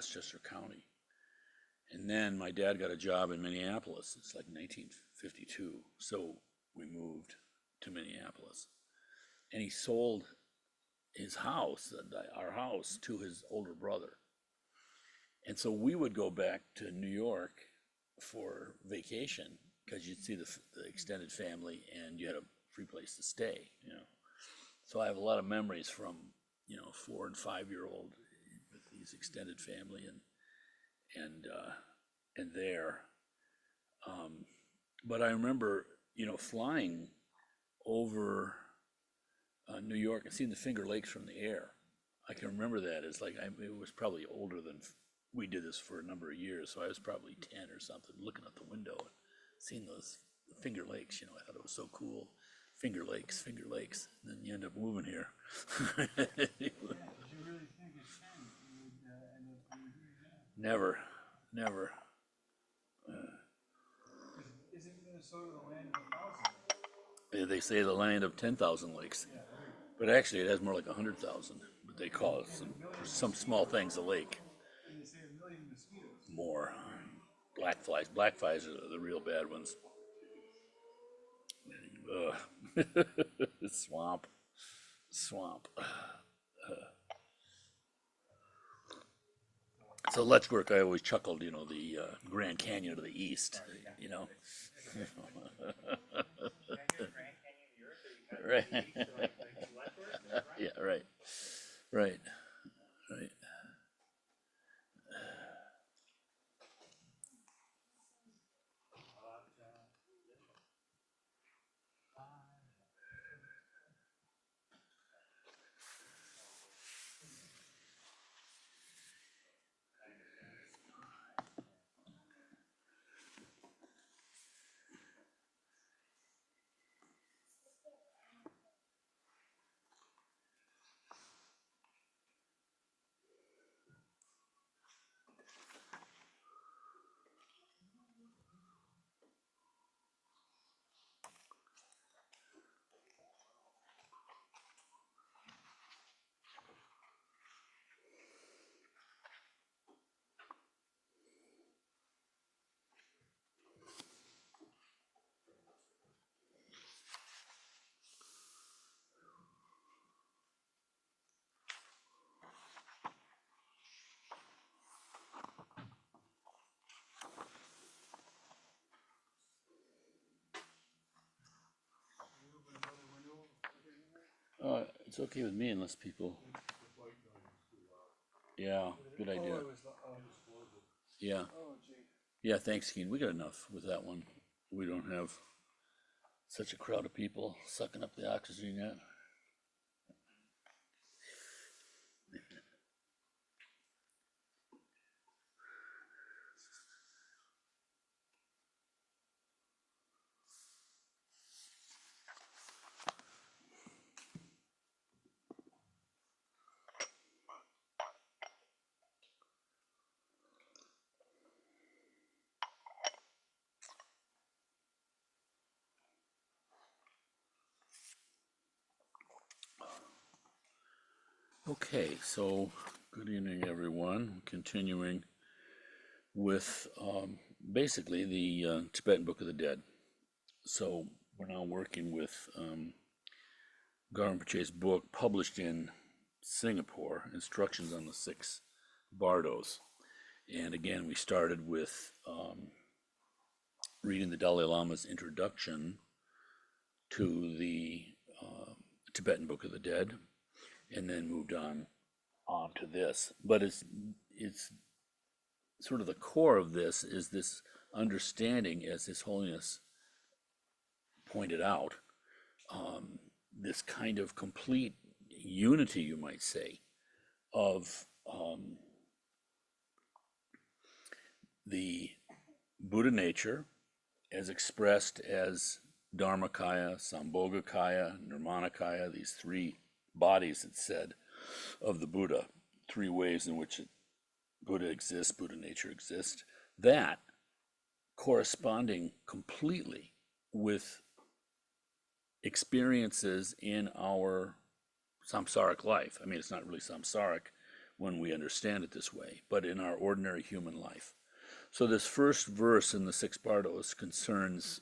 Westchester County. And then my dad got a job in Minneapolis. It's like 1952. So we moved to Minneapolis. And he sold his house, our house, to his older brother. And so we would go back to New York for vacation because you'd see the extended family and you had a free place to stay, you know. So I have a lot of memories from, 4 and 5-year-old with these extended family and there. But I remember, flying over New York and seeing the Finger Lakes from the air. I can remember that as like it was probably older than we did this for a number of years, so I was probably 10 or something, looking out the window and seeing those Finger Lakes. I thought it was so cool. Finger Lakes, Finger Lakes. And then you end up moving here. Yeah, did you really think at 10 you would end up moving here? Yeah. Never, never. Isn't Minnesota the land of 1,000? They say the land of 10,000 lakes, Yeah, right. but actually it has more like 100,000. But they call it some small things a lake. And they say 1,000,000 mosquitoes. More black flies. Black flies are the real bad ones. Ugh. Swamp. So Letchwork, I always chuckled, the Grand Canyon to the east, Right. Yeah, right. Right. Right. It's okay with me unless people. Yeah, good idea. Yeah, Oh, gee. yeah. Thanks, Keen. We got enough with that one. We don't have such a crowd of people sucking up the oxygen yet. Okay, so good evening, everyone. Continuing with basically the Tibetan Book of the Dead. So we're now working with Garam Pache's book, published in Singapore, Instructions on the Six Bardos. And again, we started with reading the Dalai Lama's introduction to the Tibetan Book of the Dead, and then moved on to this. But it's sort of the core of this is this understanding, as His Holiness pointed out, this kind of complete unity, you might say, of the Buddha nature as expressed as Dharmakaya, Sambhogakaya, Nirmanakaya, these three bodies, it said, of the Buddha, three ways in which Buddha exists, Buddha nature exists, that corresponding completely with experiences in our samsaric life. I mean, it's not really samsaric, when we understand it this way, but in our ordinary human life. So this first verse in the six Bardos concerns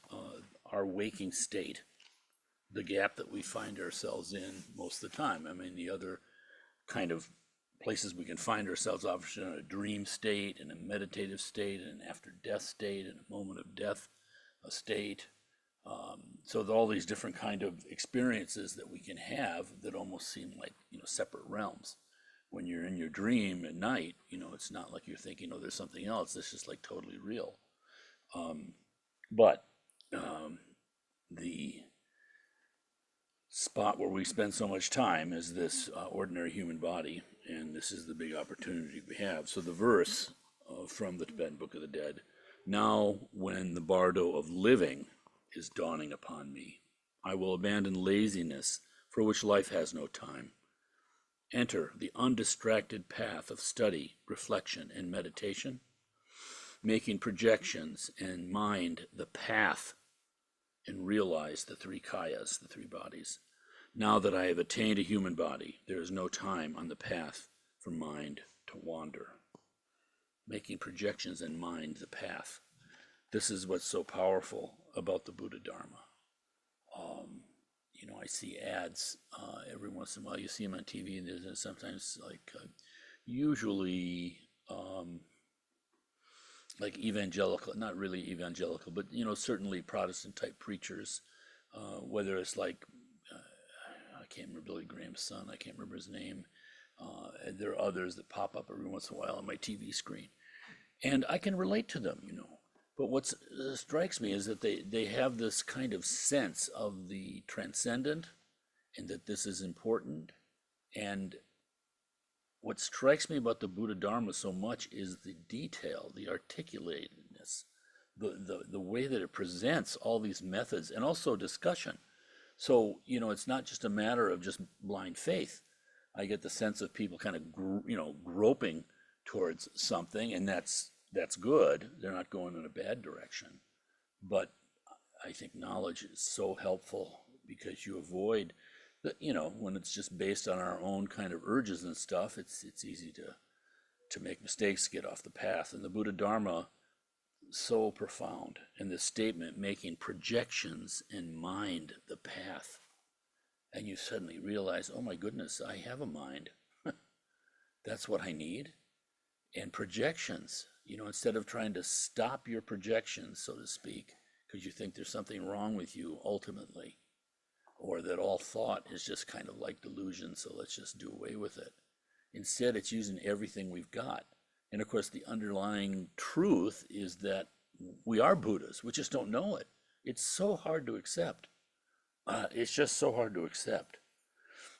our waking state, the gap that we find ourselves in most of the time. I mean, the other kind of places we can find ourselves often in a dream state, in a meditative state, in an after-death state, in a moment of death a state. So all these different kind of experiences that we can have that almost seem like, separate realms. When you're in your dream at night, it's not like you're thinking, oh, there's something else. It's just like totally real. But the spot where we spend so much time is this ordinary human body, and this is the big opportunity we have. So the verse from the Tibetan Book of the Dead, now when the bardo of living is dawning upon me, I will abandon laziness for which life has no time. Enter the undistracted path of study, reflection, and meditation, making projections and mind the path, and realize the three kayas, the three bodies. Now that I have attained a human body, there is no time on the path for mind to wander. Making projections and mind the path. This is what's so powerful about the Buddha Dharma. I see ads every once in a while. You see them on TV, and there's sometimes usually like evangelical, not really evangelical, but certainly Protestant type preachers, whether it's like I can't remember Billy Graham's son, I can't remember his name. And there are others that pop up every once in a while on my TV screen, and I can relate to them, But what strikes me is that they have this kind of sense of the transcendent, and that this is important. And what strikes me about the Buddha Dharma so much is the detail, the articulatedness, the way that it presents all these methods, and also discussion. So, it's not just a matter of just blind faith. I get the sense of people kind of, groping towards something, and that's good. They're not going in a bad direction. But I think knowledge is so helpful because you avoid when it's just based on our own kind of urges and stuff, it's easy to make mistakes, get off the path. And the Buddha Dharma, so profound. And this statement, making projections and mind the path. And you suddenly realize, oh my goodness, I have a mind. That's what I need. And projections, instead of trying to stop your projections, so to speak, because you think there's something wrong with you ultimately, or that all thought is just kind of like delusion, so let's just do away with it. Instead, it's using everything we've got. And of course, the underlying truth is that we are Buddhas. We just don't know it. It's so hard to accept. It's just so hard to accept.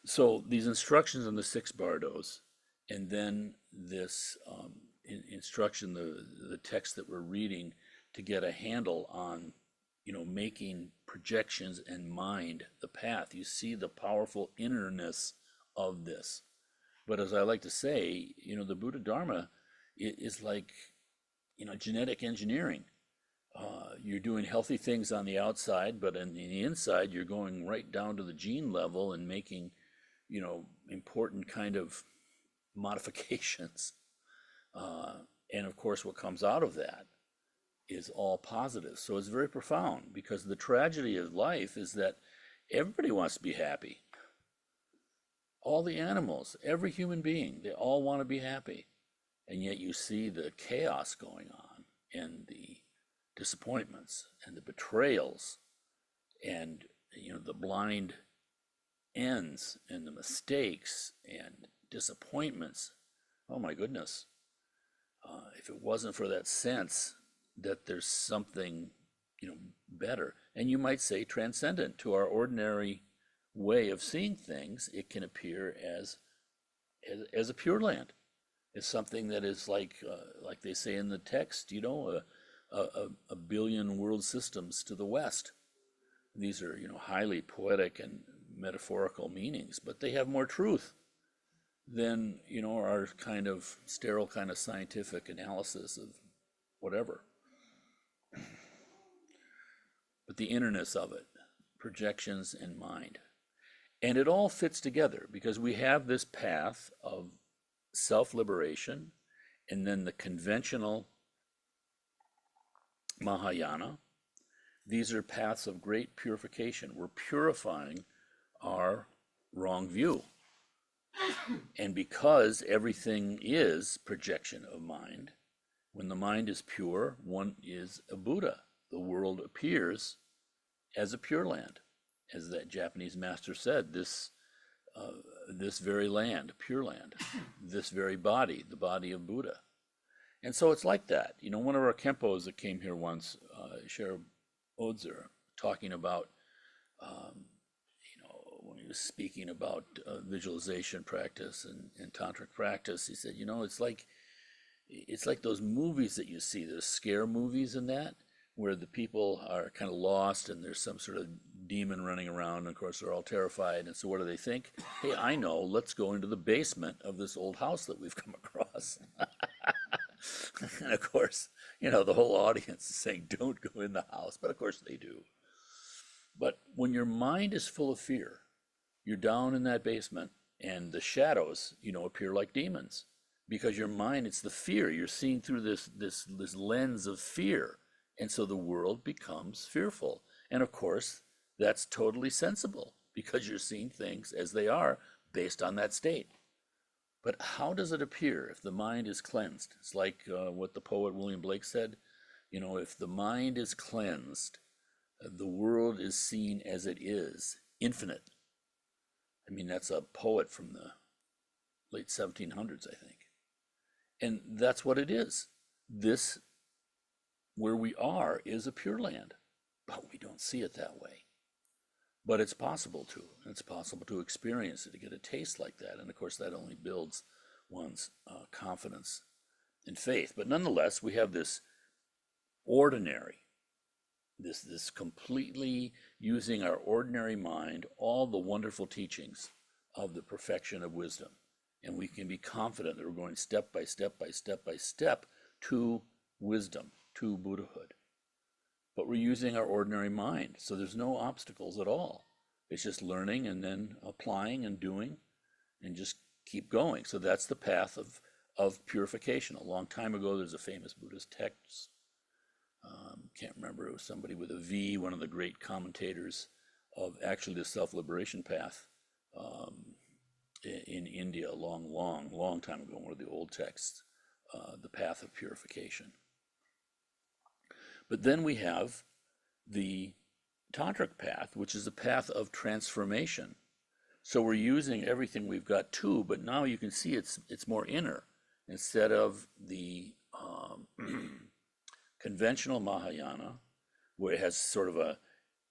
So these instructions on the six Bardos, and then this instruction, the text that we're reading, to get a handle on, making projections and mind the path. You see the powerful innerness of this. But as I like to say, the Buddha Dharma is like, genetic engineering. You're doing healthy things on the outside, but in the inside, you're going right down to the gene level and making, important kind of modifications. And of course, what comes out of that is all positive. So it's very profound, because the tragedy of life is that everybody wants to be happy. All the animals, every human being, they all want to be happy. And yet you see the chaos going on, and the disappointments and the betrayals, and the blind ends and the mistakes and disappointments. Oh my goodness. If it wasn't for that sense that there's something, better, and you might say transcendent to our ordinary way of seeing things, it can appear as a pure land, as something that is like they say in the text, a billion world systems to the west. These are, highly poetic and metaphorical meanings, but they have more truth than, our kind of sterile kind of scientific analysis of whatever. But the innerness of it, projections and mind. And it all fits together, because we have this path of self-liberation, and then the conventional Mahayana. These are paths of great purification. We're purifying our wrong view. And because everything is projection of mind, when the mind is pure, one is a Buddha. The world appears as a pure land. As that Japanese master said, this very land, pure land, this very body, the body of Buddha. And so it's like that. You know, one of our Kempos that came here once, Sherab Odzer, talking about, when he was speaking about visualization practice and tantric practice, he said, it's like those movies that you see, those scare movies and that, where the people are kind of lost and there's some sort of demon running around, and of course they're all terrified, and so what do they think? Hey, I know, let's go into the basement of this old house that we've come across. And of course, the whole audience is saying, don't go in the house, but of course they do. But when your mind is full of fear, you're down in that basement, and the shadows, appear like demons, because your mind, it's the fear. You're seeing through this lens of fear, and so the world becomes fearful. And of course, that's totally sensible, because you're seeing things as they are based on that state. But how does it appear if the mind is cleansed? It's like what the poet William Blake said, if the mind is cleansed, the world is seen as it is, infinite. I mean, that's a poet from the late 1700s, I think. And that's what it is. This, where we are, is a pure land, but we don't see it that way. But it's possible to. It's possible to experience it, to get a taste like that. And of course, that only builds one's confidence and faith. But nonetheless, we have this ordinary, this completely using our ordinary mind, all the wonderful teachings of the perfection of wisdom. And we can be confident that we're going step by step by step by step to wisdom, to Buddhahood. But we're using our ordinary mind, so there's no obstacles at all. It's just learning and then applying and doing and just keep going. So that's the path of purification. A long time ago, there's a famous Buddhist text. Can't remember, it was somebody with a V, one of the great commentators of actually the self-liberation path in India a long time ago, one of the old texts, the path of purification. But then we have the tantric path, which is a path of transformation. So we're using everything we've got too, but now you can see it's more inner instead of the conventional Mahayana, where it has sort of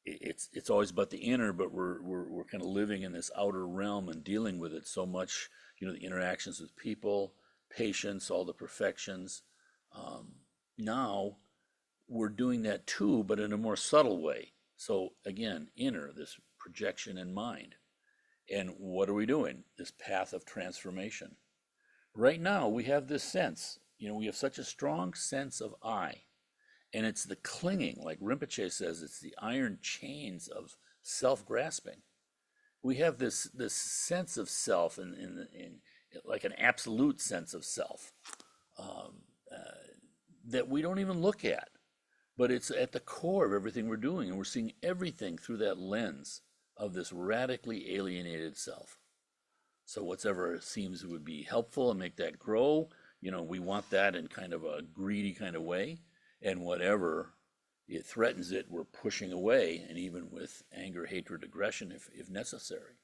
it's always about the inner, but we're kind of living in this outer realm and dealing with it so much. The interactions with people, patience, all the perfections. Now we're doing that too, but in a more subtle way. So again, inner, this projection in mind. And what are we doing? This path of transformation. Right now, we have this sense, we have such a strong sense of I. And it's the clinging, like Rinpoche says, it's the iron chains of self-grasping. We have this sense of self, in like an absolute sense of self, that we don't even look at. But it's at the core of everything we're doing, and we're seeing everything through that lens of this radically alienated self. So whatever seems would be helpful and make that grow, we want that in kind of a greedy kind of way. And whatever it threatens it, we're pushing away, and even with anger, hatred, aggression, if necessary.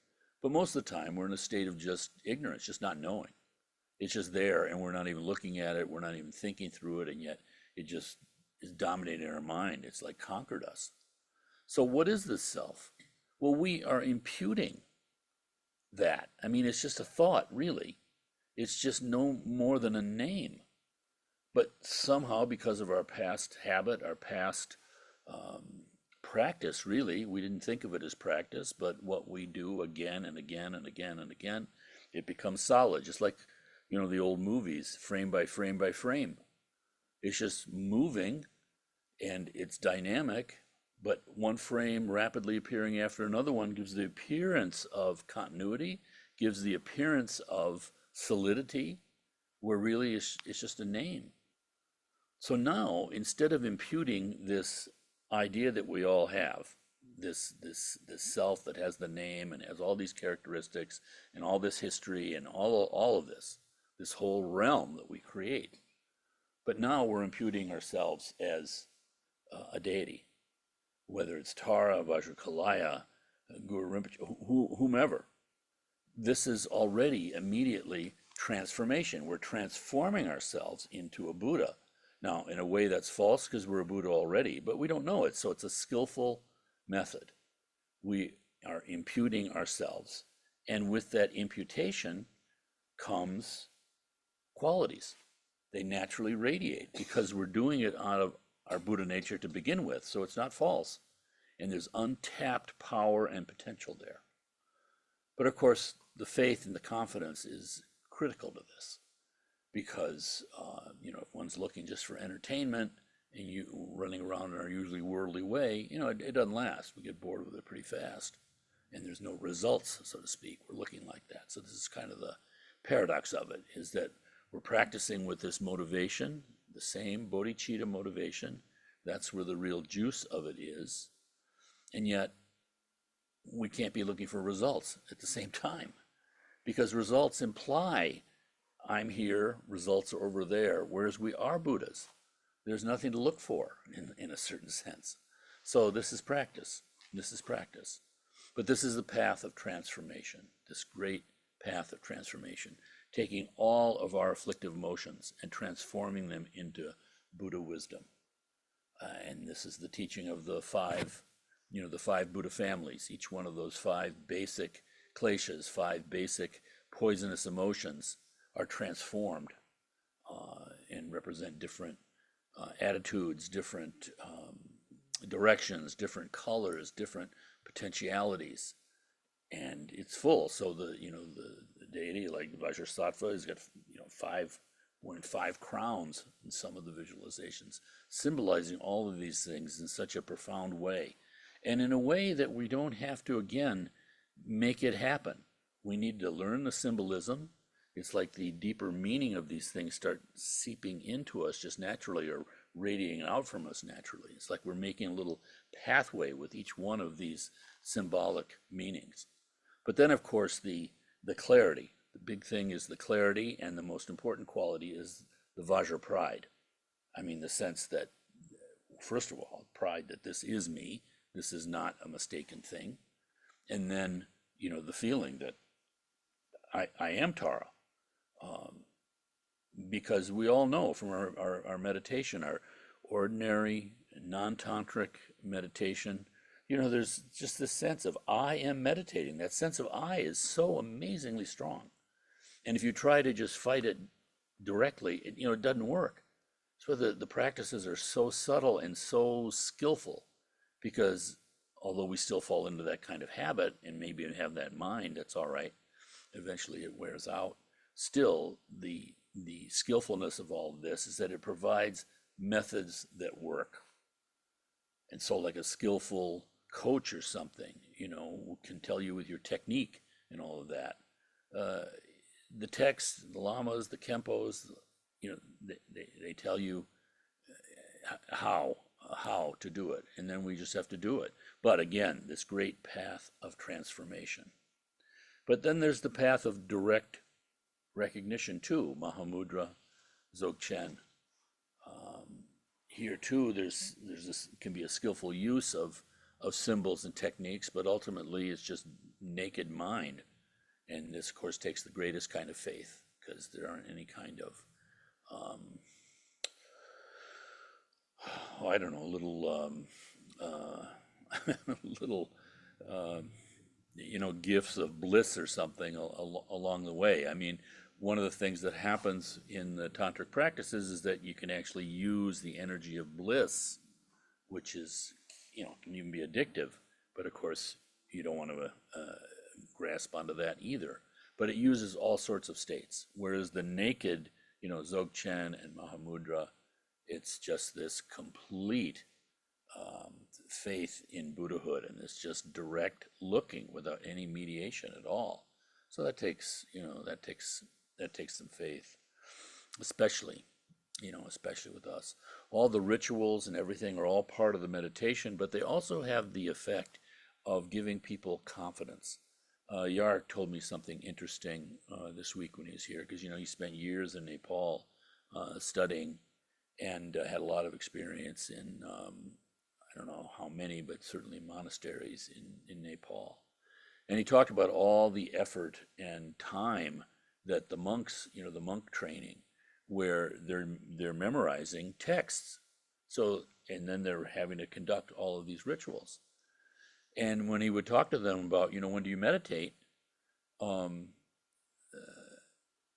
But most of the time, we're in a state of just ignorance, just not knowing. It's just there, and we're not even looking at it, we're not even thinking through it, and yet it just is dominating our mind. It's like conquered us. So what is this self? Well, we are imputing that. I mean, it's just a thought, really. It's just no more than a name. But somehow, because of our past habit, our past practice, really, we didn't think of it as practice, but what we do again and again and again and again, it becomes solid, just like, the old movies, frame by frame by frame. It's just moving, and it's dynamic, but one frame rapidly appearing after another one gives the appearance of continuity, gives the appearance of solidity, where really it's just a name. So now, instead of imputing this idea that we all have, this self that has the name and has all these characteristics and all this history and all of this whole realm that we create, but now we're imputing ourselves as a deity, whether it's Tara, Vajrakalaya, Guru Rinpoche, whomever. This is already immediately transformation. We're transforming ourselves into a Buddha. Now, in a way that's false because we're a Buddha already, but we don't know it. So it's a skillful method. We are imputing ourselves. And with that imputation comes qualities. They naturally radiate because we're doing it out of our Buddha nature to begin with. So it's not false. And there's untapped power and potential there. But of course, the faith and the confidence is critical to this because, if one's looking just for entertainment and you running around in our usually worldly way, it doesn't last. We get bored with it pretty fast and there's no results, so to speak. We're looking like that. So this is kind of the paradox of it, is that we're practicing with this motivation, the same bodhicitta motivation. That's where the real juice of it is. And yet we can't be looking for results at the same time because results imply I'm here, results are over there, whereas we are Buddhas. There's nothing to look for in a certain sense. So this is practice. This is practice. But this is the path of transformation, this great path of transformation, taking all of our afflictive emotions and transforming them into Buddha wisdom. And this is the teaching of the five Buddha families. Each one of those five basic kleshas, five basic poisonous emotions, are transformed and represent different attitudes, different directions, different colors, different potentialities, and it's full. So the deity like Vajrasattva has got five crowns in some of the visualizations, symbolizing all of these things in such a profound way, and in a way that we don't have to again make it happen. We need to learn the symbolism. It's like the deeper meaning of these things start seeping into us just naturally or radiating out from us naturally. It's like we're making a little pathway with each one of these symbolic meanings. But then, of course, the clarity. The big thing is the clarity, and the most important quality is the Vajra pride. I mean, the sense that, first of all, pride that this is me, this is not a mistaken thing. And then, the feeling that I am Tara. Because we all know from our meditation, our ordinary non-tantric meditation, there's just this sense of I am meditating. That sense of I is so amazingly strong. And if you try to just fight it directly, it doesn't work. So the practices are so subtle and so skillful because although we still fall into that kind of habit and maybe have that mind, that's all right. Eventually it wears out. Still, the skillfulness of all of this is that it provides methods that work. And so like a skillful coach or something, can tell you with your technique and all of that. The texts, the lamas, the kempos, they tell you how to do it. And then we just have to do it. But again, this great path of transformation. But then there's the path of direct recognition too, Mahamudra, Dzogchen. Here too, there's this can be a skillful use of symbols and techniques, but ultimately it's just naked mind. And this, of course, takes the greatest kind of faith because there aren't any kind of, I don't know, little gifts of bliss or something along the way. I mean, one of the things that happens in the tantric practices is that you can actually use the energy of bliss, which is, can even be addictive. But of course, you don't want to grasp onto that either. But it uses all sorts of states. Whereas the naked, Dzogchen and Mahamudra, it's just this complete faith in Buddhahood, and it's just direct looking without any mediation at all. So that takes some faith. especially, especially with us. All the rituals and everything are all part of the meditation, but they also have the effect of giving people confidence. Yark told me something interesting this week when he was here, because he spent years in Nepal studying and had a lot of experience in I don't know how many, but certainly monasteries in Nepal. And he talked about all the effort and time that the monks, the monk training, where they're memorizing texts. So, and then they're having to conduct all of these rituals. And when he would talk to them about, when do you meditate? Um,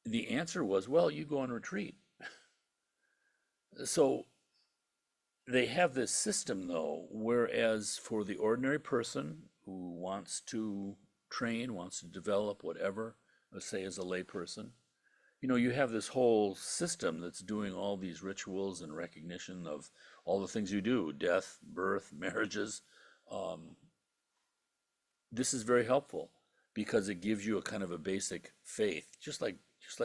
the answer was, well, you go on retreat. So they have this system, though, whereas for the ordinary person who wants to train, wants to develop whatever, let's say as a layperson, you have this whole system that's doing all these rituals and recognition of all the things you do, death, birth, marriages. Um, this is very helpful because it gives you a kind of a basic faith, just like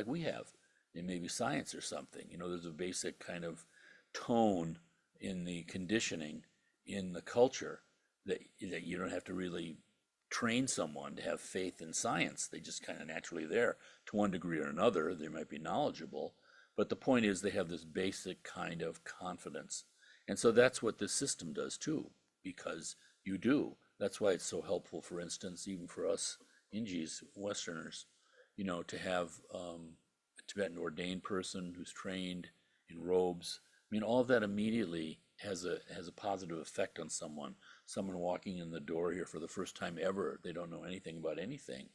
we have in maybe science or something. There's a basic kind of tone in the conditioning in the culture that you don't have to really train someone to have faith in science. They just kind of naturally there to one degree or another. They might be knowledgeable, but the point is they have this basic kind of confidence. And so that's what this system does too, because you do. That's why it's so helpful, for instance, even for us Ingis, Westerners, to have a Tibetan ordained person who's trained in robes. I mean, all of that immediately has a positive effect on someone. Someone walking in the door here for the first time ever, they don't know anything about anything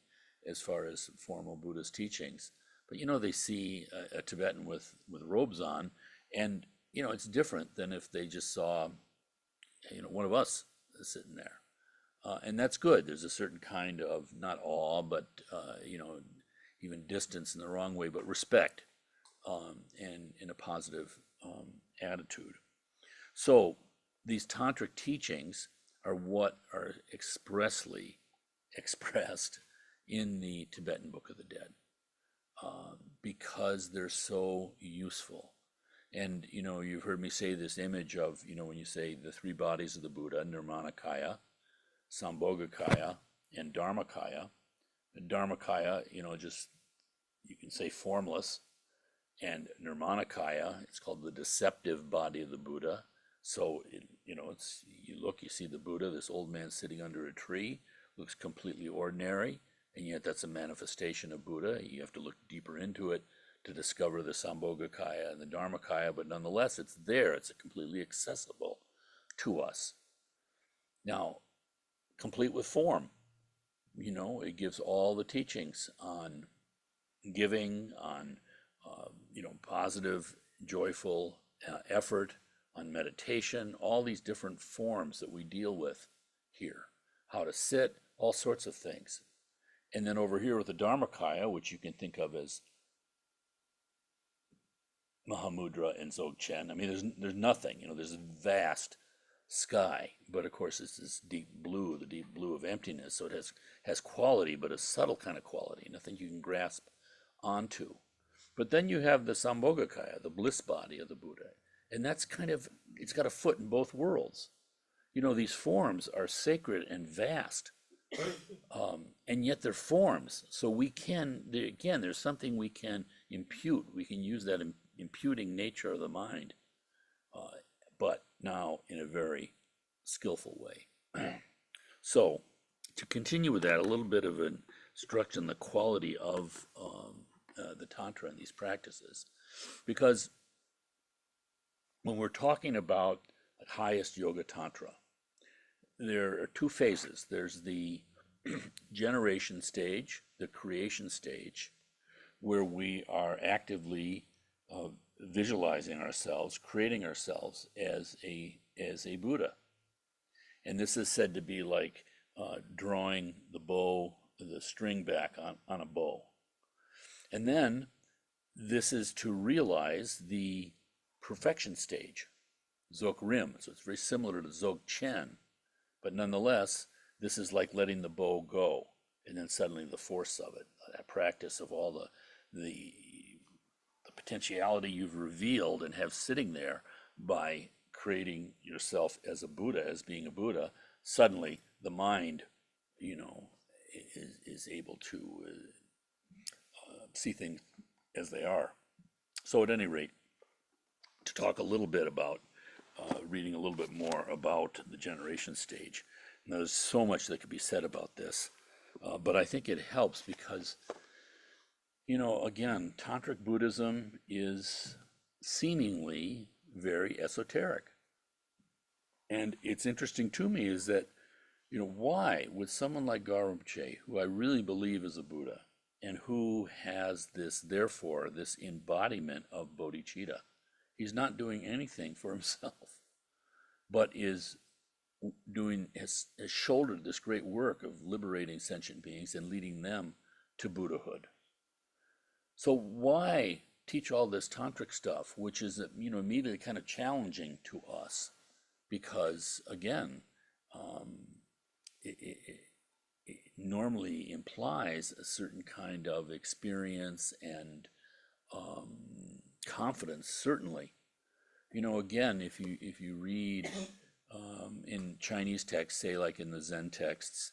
as far as formal Buddhist teachings. But they see a Tibetan with robes on, and it's different than if they just saw one of us sitting there. And that's good. There's a certain kind of, not awe, but even distance in the wrong way, but respect, and in a positive attitude. So these tantric teachings are what are expressly expressed in the Tibetan Book of the Dead, because they're so useful. And you've heard me say this image of, when you say the three bodies of the Buddha, Nirmanakaya, Sambhogakaya, and Dharmakaya. And Dharmakaya, just, you can say formless. And Nirmanakaya, it's called the deceptive body of the Buddha. So, it's, you see the Buddha, this old man sitting under a tree, looks completely ordinary, and yet that's a manifestation of Buddha. You have to look deeper into it to discover the Sambhogakaya and the Dharmakaya, but nonetheless, it's there. It's completely accessible to us. Now, complete with form. It gives all the teachings on giving, on positive, joyful effort, on meditation, all these different forms that we deal with here. How to sit, all sorts of things. And then over here with the Dharmakaya, which you can think of as Mahamudra and Dzogchen. I mean, there's nothing. There's a vast sky, but of course it's this deep blue, the deep blue of emptiness. So it has quality, but a subtle kind of quality, nothing you can grasp onto. But then you have the Sambhogakaya, the bliss body of the Buddha, and that's it's got a foot in both worlds. These forms are sacred and vast, and yet they're forms. So there's something we can impute. We can use that imputing nature of the mind, but now in a very skillful way. So, to continue with that, a little bit of an instruction, the quality of the Tantra and these practices. Because when we're talking about highest yoga Tantra, there are two phases. There's the generation stage, the creation stage, where we are actively visualizing ourselves, creating ourselves as a Buddha. And this is said to be like drawing the string back on a bow. And then this is to realize the perfection stage, Dzog Rim. So it's very similar to Dzog Chen, but nonetheless, this is like letting the bow go, and then suddenly the force of it, that practice of all the potentiality you've revealed and have sitting there by creating yourself as a Buddha, as being a Buddha, suddenly the mind, you know, is able to see things as they are. So at any rate, to talk a little bit about reading a little bit more about the generation stage. And there's so much that could be said about this, but I think it helps because, you know, again, Tantric Buddhism is seemingly very esoteric. And it's interesting to me is that, you know, why would someone like Garamche, who I really believe is a Buddha, and who has this, therefore, this embodiment of bodhicitta, he's not doing anything for himself, but is has shouldered this great work of liberating sentient beings and leading them to Buddhahood. So why teach all this tantric stuff, which is, you know, immediately kind of challenging to us, because again, it normally implies a certain kind of experience and confidence. Certainly, you know, again, if you read in Chinese texts, say like in the Zen texts,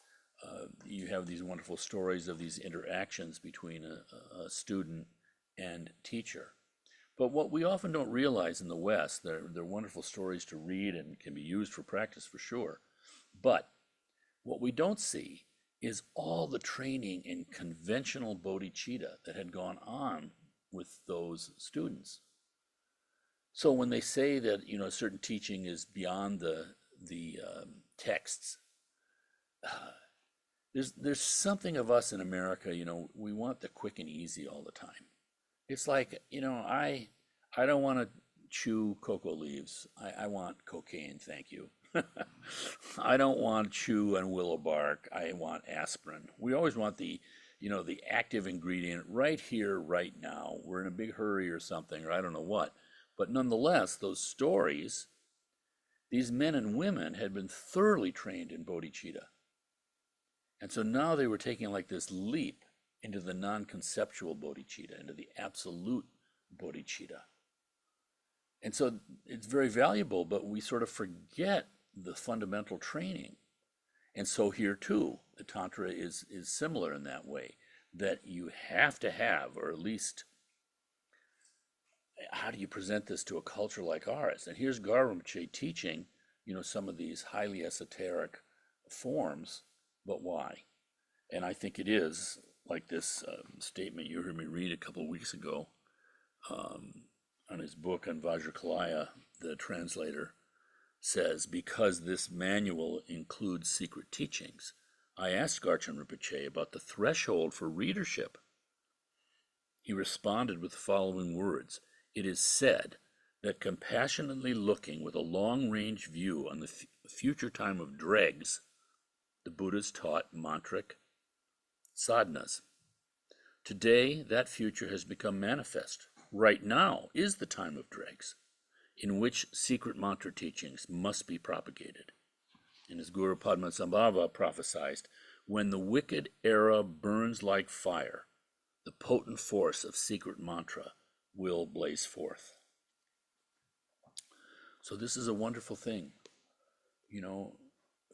you have these wonderful stories of these interactions between a student and teacher. But what we often don't realize in the West, they're wonderful stories to read and can be used for practice for sure. But what we don't see is all the training in conventional bodhicitta that had gone on with those students. So when they say that, you know, a certain teaching is beyond the texts, there's something of us in America, you know, we want the quick and easy all the time. It's like, you know, I don't want to chew cocoa leaves. I want cocaine, thank you. I don't want to chew on willow bark. I want aspirin. We always want the, you know, the active ingredient right here, right now. We're in a big hurry or something, or I don't know what. But nonetheless, those stories, these men and women had been thoroughly trained in bodhicitta. And so now they were taking like this leap into the non-conceptual bodhicitta, into the absolute bodhicitta. And so it's very valuable, but we sort of forget the fundamental training. And so here too, the Tantra is similar in that way, that you have to have, or at least, how do you present this to a culture like ours? And here's Garamche teaching, you know, some of these highly esoteric forms, but why? And I think it is like this statement you heard me read a couple of weeks ago on his book on Vajrakalaya, the translator says, because this manual includes secret teachings, I asked Garchen Rinpoche about the threshold for readership. He responded with the following words: it is said that compassionately looking with a long-range view on the future time of dregs, the Buddhas taught mantric sadhanas. Today, that future has become manifest. Right now is the time of dregs, in which secret mantra teachings must be propagated. And as Guru Padmasambhava prophesied, when the wicked era burns like fire, the potent force of secret mantra will blaze forth. So this is a wonderful thing, you know,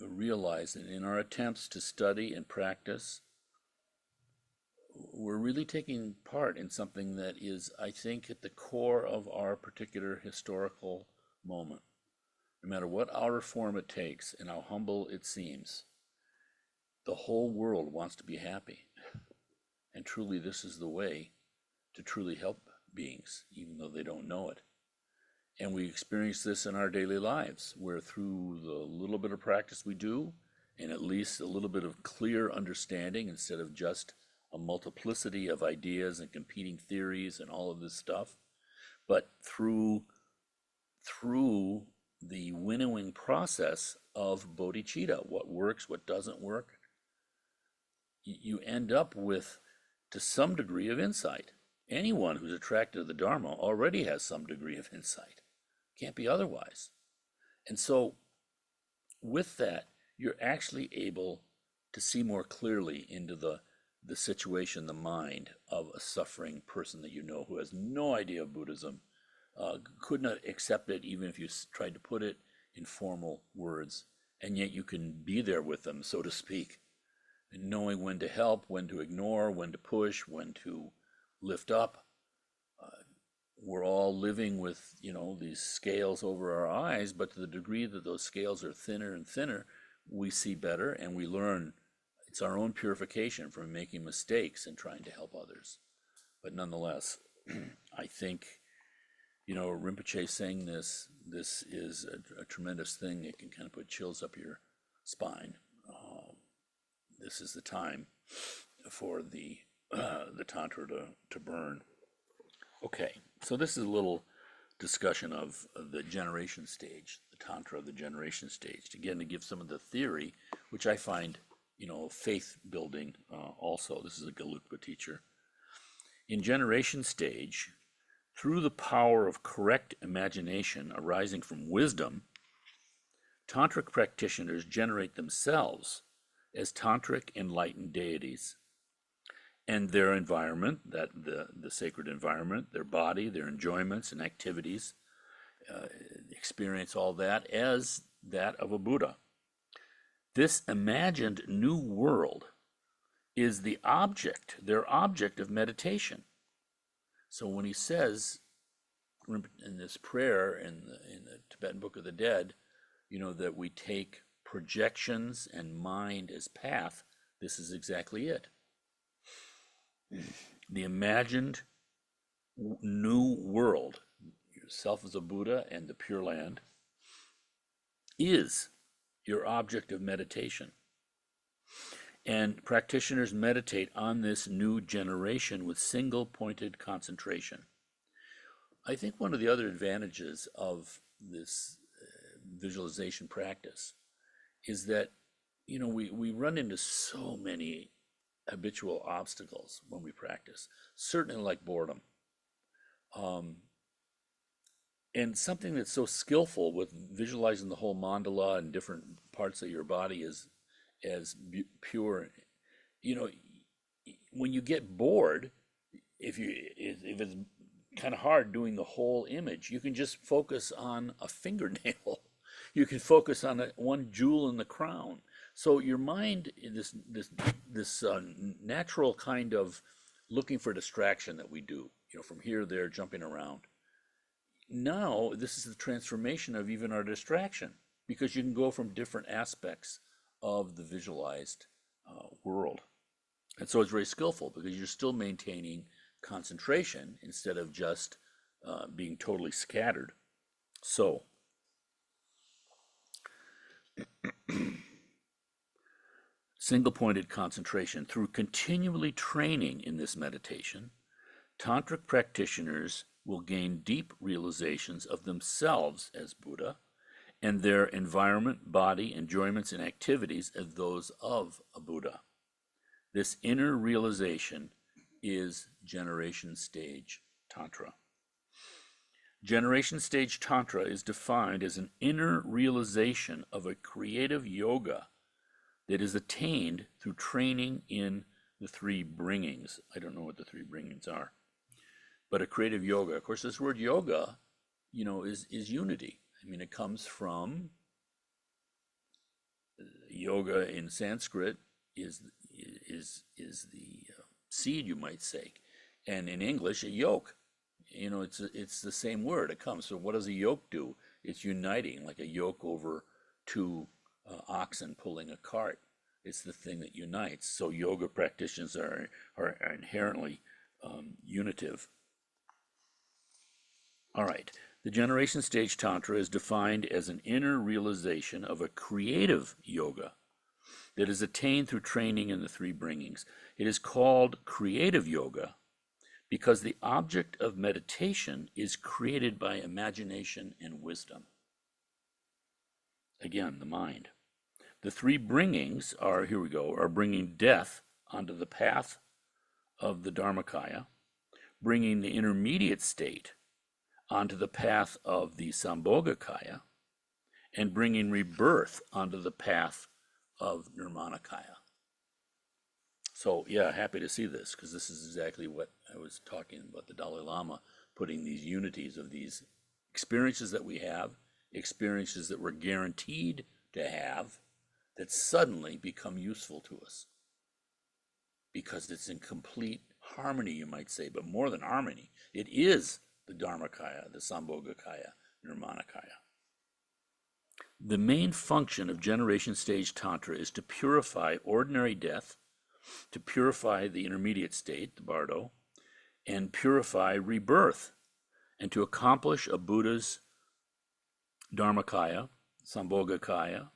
realize that in our attempts to study and practice, we're really taking part in something that is, I think, at the core of our particular historical moment. No matter what outer form it takes and how humble it seems, the whole world wants to be happy. And truly, this is the way to truly help beings, even though they don't know it. And we experience this in our daily lives, where through the little bit of practice we do, and at least a little bit of clear understanding instead of just a multiplicity of ideas and competing theories and all of this stuff, but through the winnowing process of bodhicitta, what works, what doesn't work, you end up with, to some degree, of insight. Anyone who's attracted to the Dharma already has some degree of insight. Can't be otherwise. And so with that, you're actually able to see more clearly into the the situation, the mind of a suffering person that you know who has no idea of Buddhism, could not accept it even if you tried to put it in formal words, and yet you can be there with them, so to speak, and knowing when to help, when to ignore, when to push, when to lift up. We're all living with, these scales over our eyes, but to the degree that those scales are thinner and thinner, we see better and we learn. It's our own purification from making mistakes and trying to help others. But nonetheless, I think, Rinpoche saying this is a tremendous thing. It can kind of put chills up your spine. This is the time for the Tantra to burn. Okay, so this is a little discussion of the generation stage, the Tantra of the generation stage. Again, to give some of the theory, which I find, faith building also. This is a Gelugpa teacher. In generation stage, through the power of correct imagination arising from wisdom, Tantric practitioners generate themselves as Tantric enlightened deities. And their environment, the sacred environment, their body, their enjoyments and activities, experience all that as that of a Buddha. This imagined new world is their object of meditation. So when he says in this prayer in the Tibetan Book of the Dead, that we take projections and mind as path, this is exactly it. The imagined new world, yourself as a Buddha and the Pure Land, is your object of meditation. And practitioners meditate on this new generation with single-pointed concentration. I think one of the other advantages of this visualization practice is that, we run into so many habitual obstacles when we practice, certainly like boredom. And something that's so skillful with visualizing the whole mandala and different parts of your body as pure, when you get bored, if it's kind of hard doing the whole image, you can just focus on a fingernail. You can focus on one jewel in the crown. So your mind, this natural kind of looking for distraction that we do, from here, there, jumping around. Now, this is the transformation of even our distraction, because you can go from different aspects of the visualized world. And so it's very skillful because you're still maintaining concentration instead of just being totally scattered. So, single-pointed concentration. Through continually training in this meditation, Tantric practitioners will gain deep realizations of themselves as Buddha and their environment, body, enjoyments, and activities as those of a Buddha. This inner realization is generation stage Tantra. Generation stage Tantra is defined as an inner realization of a creative yoga that is attained through training in the three bringings. I don't know what the three bringings are, but a creative yoga. Of course, this word yoga, is unity. I mean, it comes from yoga in Sanskrit is the seed, you might say, and in English, a yoke. It's the same word. It comes. So what does a yoke do? It's uniting, like a yoke over two oxen pulling a cart. It's the thing that unites. So yoga practitioners are inherently unitive. All right. The generation stage Tantra is defined as an inner realization of a creative yoga that is attained through training in the three bringings. It is called creative yoga because the object of meditation is created by imagination and wisdom. Again, the mind. The three bringings are bringing death onto the path of the Dharmakaya, bringing the intermediate state onto the path of the Sambhogakaya, and bringing rebirth onto the path of Nirmanakaya. So yeah, happy to see this, because this is exactly what I was talking about, the Dalai Lama putting these unities of these experiences that we have, experiences that we're guaranteed to have, that suddenly become useful to us because it's in complete harmony, you might say, but more than harmony, it is the Dharmakaya, the Sambhogakaya, Nirmanakaya. The main function of generation stage Tantra is to purify ordinary death, to purify the intermediate state, the Bardo, and purify rebirth, and to accomplish a Buddha's Dharmakaya, Sambhogakaya,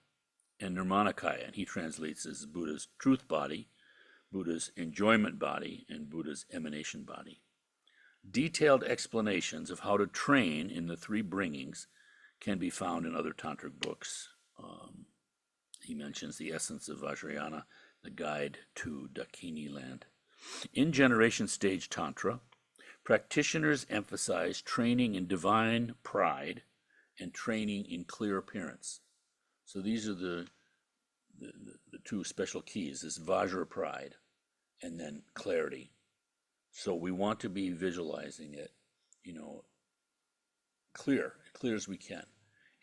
and Nirmanakaya. And he translates as Buddha's truth body, Buddha's enjoyment body, and Buddha's emanation body. Detailed explanations of how to train in the three bringings can be found in other tantric books. He mentions the essence of Vajrayana, the guide to Dakini land. In generation stage Tantra, practitioners emphasize training in divine pride and training in clear appearance. So these are the two special keys, this Vajra pride and then clarity. So we want to be visualizing it, clear as we can.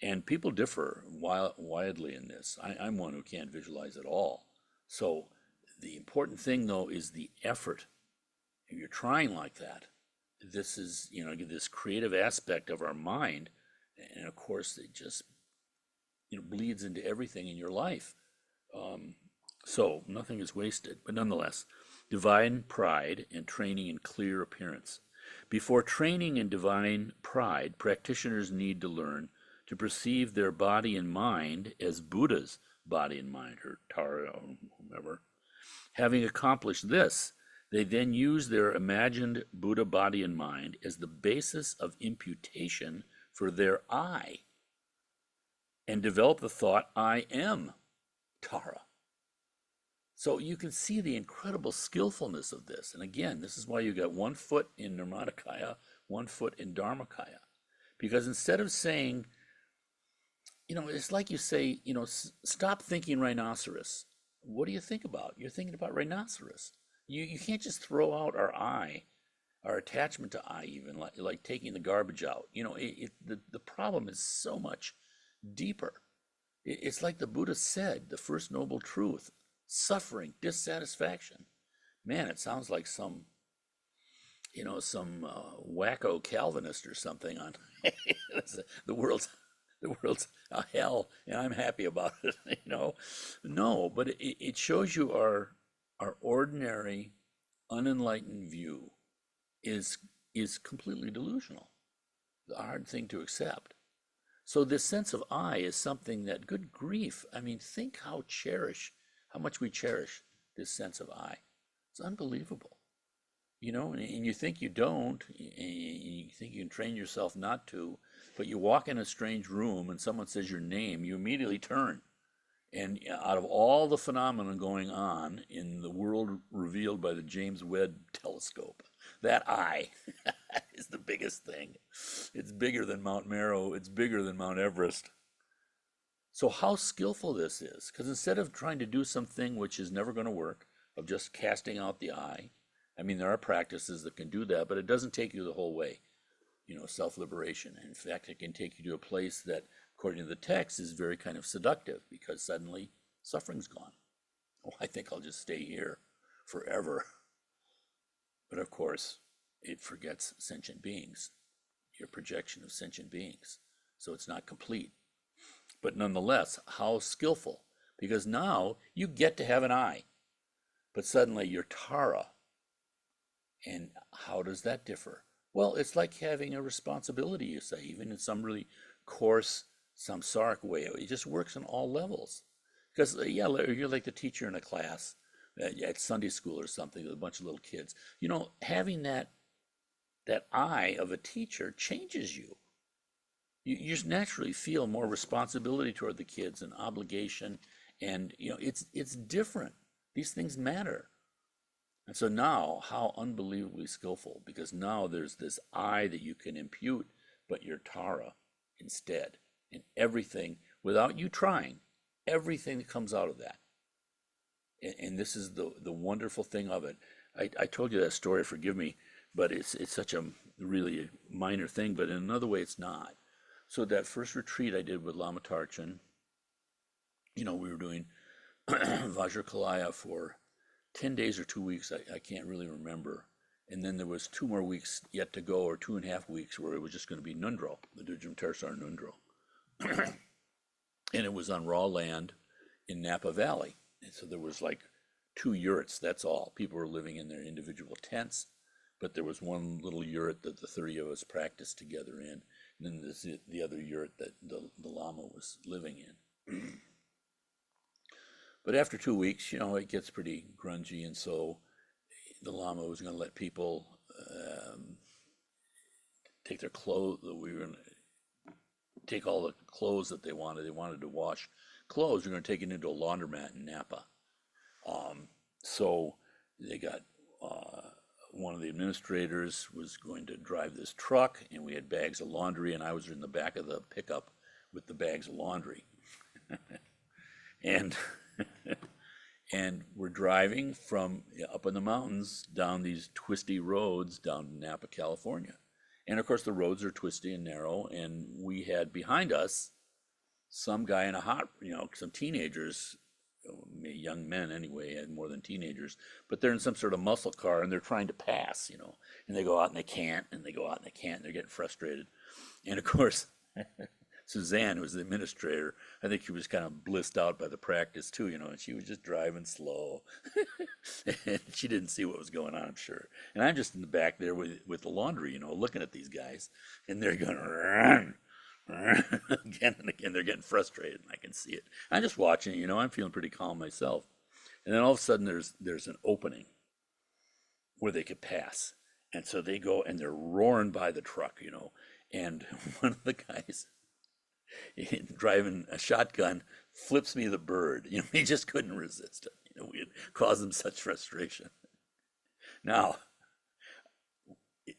And people differ widely in this. I'm one who can't visualize at all. So the important thing, though, is the effort. If you're trying like that, this is, this creative aspect of our mind. And of course, it just, bleeds into everything in your life. So nothing is wasted. But nonetheless, divine pride and training in clear appearance. Before training in divine pride, practitioners need to learn to perceive their body and mind as Buddha's body and mind, or Tara, or whomever. Having accomplished this, they then use their imagined Buddha body and mind as the basis of imputation for their I, and develop the thought, I am Tara. So you can see the incredible skillfulness of this. And again, this is why you got 1 foot in Nirmanakaya, 1 foot in Dharmakaya. Because instead of saying, it's like you say, stop thinking rhinoceros. What do you think about? You're thinking about rhinoceros. You can't just throw out our I, our attachment to I, even like taking the garbage out. The problem is so much deeper. It's like the Buddha said, the first noble truth, suffering, dissatisfaction. Man, it sounds like some wacko Calvinist or something on the world's a hell, and I'm happy about it. No, but it shows you our ordinary, unenlightened view is completely delusional. The hard thing to accept. So this sense of I is something that, good grief, I mean, think how much we cherish this sense of I. It's unbelievable. And you think you don't, and you think you can train yourself not to, but you walk in a strange room and someone says your name, you immediately turn. And out of all the phenomena going on in the world revealed by the James Webb telescope, that I is the biggest thing. It's bigger than Mount Meru. It's bigger than Mount Everest. So how skillful this is, because instead of trying to do something which is never going to work, of just casting out the I mean, there are practices that can do that, but it doesn't take you the whole way, self-liberation. In fact, it can take you to a place that, according to the text, is very kind of seductive, because suddenly suffering's gone. Oh, I think I'll just stay here forever. But of course, it forgets sentient beings, your projection of sentient beings. So it's not complete. But nonetheless, how skillful, because now you get to have an I, but suddenly you're Tara. And how does that differ? Well, it's like having a responsibility, you say, even in some really coarse, samsaric way. It just works on all levels. Because, you're like the teacher in a class at Sunday school or something with a bunch of little kids. Having that I of a teacher changes you. You just naturally feel more responsibility toward the kids and obligation. And, it's different. These things matter. And so now, how unbelievably skillful, because now there's this I that you can impute, but you're Tara instead. And everything, without you trying, everything that comes out of that. And this is the wonderful thing of it. I told you that story, forgive me, but it's such a really minor thing, but in another way it's not. So that first retreat I did with Lama Tarchin, we were doing Vajrakalaya for 10 days or 2 weeks, I can't really remember. And then there was 2 more weeks yet to go, or 2.5 weeks, where it was just going to be Nundro, the Dujum Tersar Nundro. And it was on raw land in Napa Valley. And so there was like 2 yurts, that's all. People were living in their individual tents, but there was one little yurt that the 30 of us practiced together in, and then there's the other yurt that the Lama was living in. But after 2 weeks, it gets pretty grungy, and so the Lama was going to let people take their clothes. We were going to take all the clothes that they wanted. They wanted to wash clothes. We're going to take it into a laundromat in Napa. So they got one of the administrators was going to drive this truck, and we had bags of laundry, and I was in the back of the pickup with the bags of laundry. And and we're driving from up in the mountains down these twisty roads down to Napa, California. And of course the roads are twisty and narrow, and we had behind us some guy in a some teenagers, young men anyway, and more than teenagers, but they're in some sort of muscle car and they're trying to pass, and they go out and they can't, and they go out and they can't, and they're getting frustrated. And of course, Suzanne, who was the administrator, I think she was kind of blissed out by the practice too, and she was just driving slow. And she didn't see what was going on, I'm sure. And I'm just in the back there with the laundry, looking at these guys, and they're going, run, run, again and again. They're getting frustrated, and I can see it. I'm just watching, I'm feeling pretty calm myself. And then all of a sudden there's an opening where they could pass. And so they go and they're roaring by the truck, and one of the guys driving a shotgun flips me the bird. He just couldn't resist it. We had caused him such frustration. Now,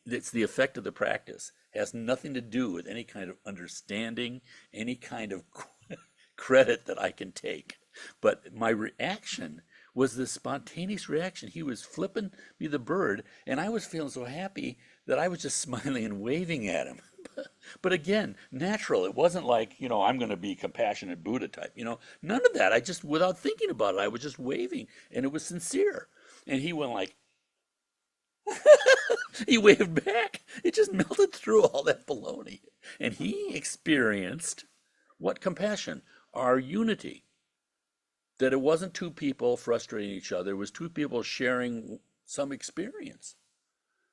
it's the effect of the practice. It has nothing to do with any kind of understanding, any kind of credit that I can take. But my reaction was this spontaneous reaction. He was flipping me the bird, and I was feeling so happy that I was just smiling and waving at him. But again, natural. It wasn't like, I'm going to be compassionate Buddha type, none of that. I just, without thinking about it, I was just waving, and it was sincere. And he went like, he waved back. It just melted through all that baloney. And he experienced what compassion? Our unity. That it wasn't two people frustrating each other. It was two people sharing some experience.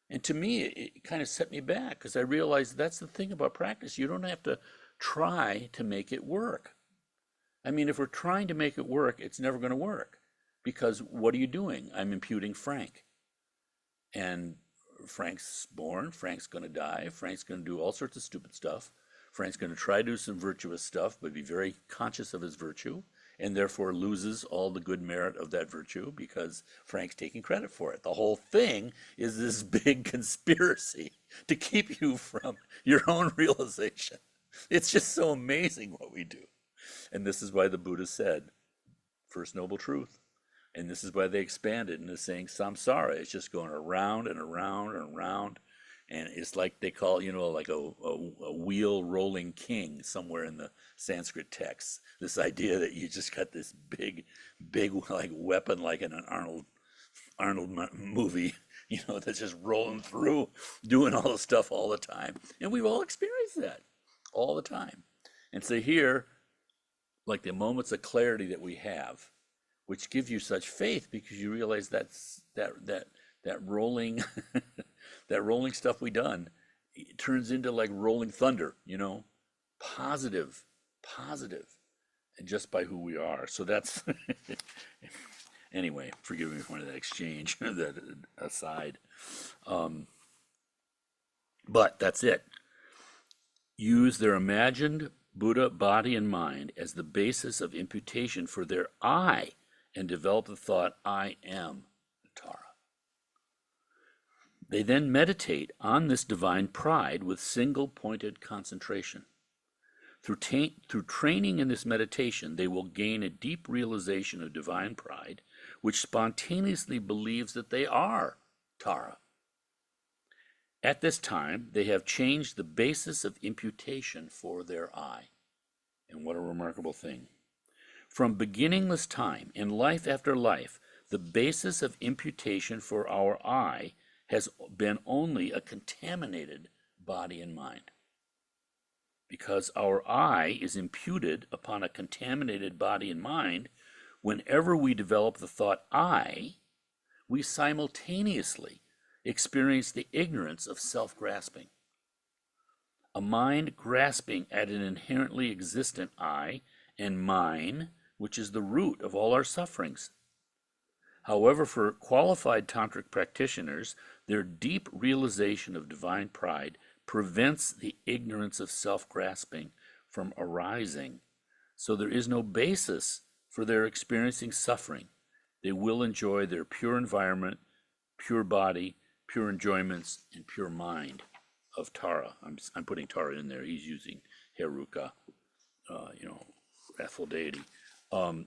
And to me, it kind of set me back, because I realized that's the thing about practice. You don't have to try to make it work. I mean, if we're trying to make it work, it's never going to work. Because what are you doing? I'm imputing Frank. And Frank's born, Frank's going to die, Frank's going to do all sorts of stupid stuff. Frank's going to try to do some virtuous stuff, but be very conscious of his virtue, and therefore loses all the good merit of that virtue because Frank's taking credit for it. The whole thing is this big conspiracy to keep you from your own realization. It's just so amazing what we do. And this is why the Buddha said, First Noble Truth. And this is why they expanded into saying samsara. It's just going around and around and around. And it's like they call, like a wheel rolling king somewhere in the Sanskrit text. This idea that you just got this big like weapon, like in an Arnold movie, that's just rolling through, doing all the stuff all the time. And we've all experienced that all the time. And so here, like the moments of clarity that we have, which give you such faith because you realize that rolling that rolling stuff we done, it turns into like rolling thunder, positive, and just by who we are. So that's anyway, forgive me for that exchange, that aside. But that's it. Use their imagined Buddha body and mind as the basis of imputation for their I, and develop the thought, I am Tara. They then meditate on this divine pride with single-pointed concentration. Through training in this meditation, they will gain a deep realization of divine pride, which spontaneously believes that they are Tara. At this time, they have changed the basis of imputation for their I. And what a remarkable thing. From beginningless time and life after life, the basis of imputation for our I has been only a contaminated body and mind. Because our I is imputed upon a contaminated body and mind, whenever we develop the thought I, we simultaneously experience the ignorance of self-grasping. A mind grasping at an inherently existent I and mine, which is the root of all our sufferings. However, for qualified tantric practitioners, their deep realization of divine pride prevents the ignorance of self-grasping from arising. So there is no basis for their experiencing suffering. They will enjoy their pure environment, pure body, pure enjoyments, and pure mind of Tara. I'm putting Tara in there. He's using Heruka, wrathful deity.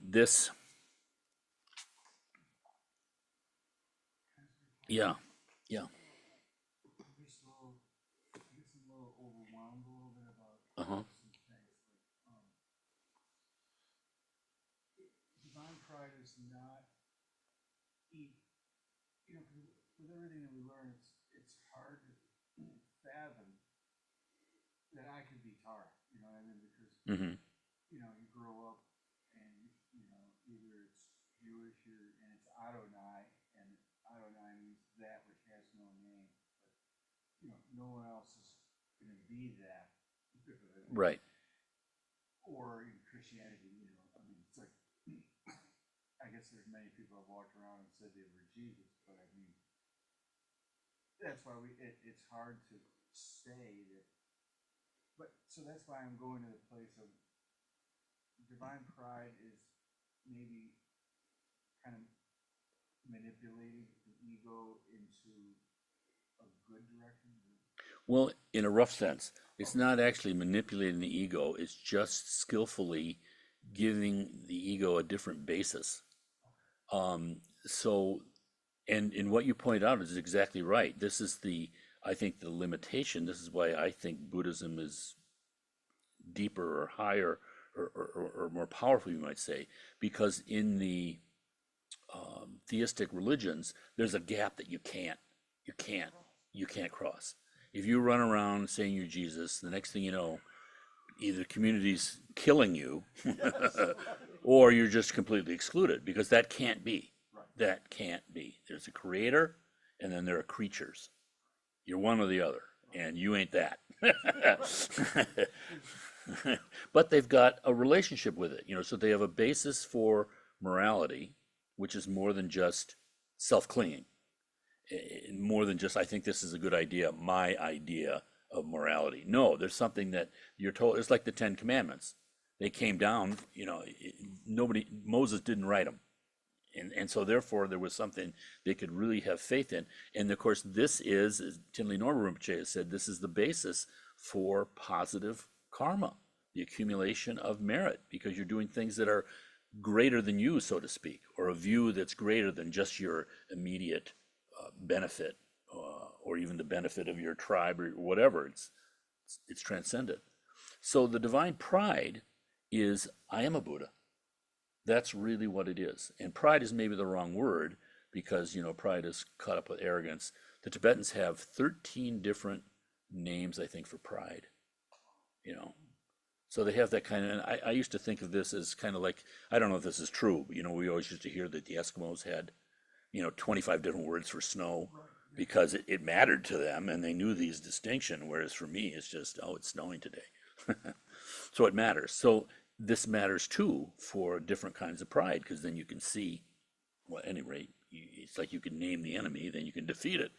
This, yeah, yeah. I guess I'm a little overwhelmed a little bit about Uh-huh. some things. Divine pride is not, e- with everything that we learn, it's hard to fathom that I could be Tara. You know what I mean? Because Mm-hmm. you grow up and either it's Jewish and it's Adonai, and Adonai means that which has no name. No one else is going to be that. Right. Or in Christianity, I mean, it's like, I guess there's many people have walked around and said they were Jesus, but I mean, that's why it's hard to say that. But so that's why I'm going to the place of divine pride is maybe kind of manipulating the ego into a good direction. Well, in a rough sense, it's not actually manipulating the ego, it's just skillfully giving the ego a different basis. So, and what you point out is exactly right. This is I think, the limitation. This is why I think Buddhism is deeper or higher or more powerful, you might say, because in the theistic religions, there's a gap that you can't, you can't cross. If you run around saying you're Jesus, the next thing you know, either community's killing you, or you're just completely excluded, because that can't be. That can't be. There's a creator, and then there are creatures. You're one or the other, and you ain't that. But they've got a relationship with it, so they have a basis for morality, which is more than just self-clinging, more than just, I think this is a good idea, my idea of morality. No, there's something that you're told. It's like the Ten Commandments. They came down, Moses didn't write them. And so therefore there was something they could really have faith in. And of course, this is, as Tinley Norma Rinpoche has said, this is the basis for positive karma, the accumulation of merit, because you're doing things that are greater than you, so to speak, or a view that's greater than just your immediate benefit, or even the benefit of your tribe or whatever. It's transcendent. So the divine pride is, I am a Buddha. That's really what it is. And pride is maybe the wrong word, because pride is caught up with arrogance. The Tibetans have 13 different names, I think, for pride. So they have that kind of, and I used to think of this as kind of like, I don't know if this is true, but we always used to hear that the Eskimos had 25 different words for snow, because it mattered to them and they knew these distinctions, whereas for me it's just, oh, it's snowing today. So it matters. So this matters too for different kinds of pride, because then you can see, well, at any rate, it's like you can name the enemy, then you can defeat it.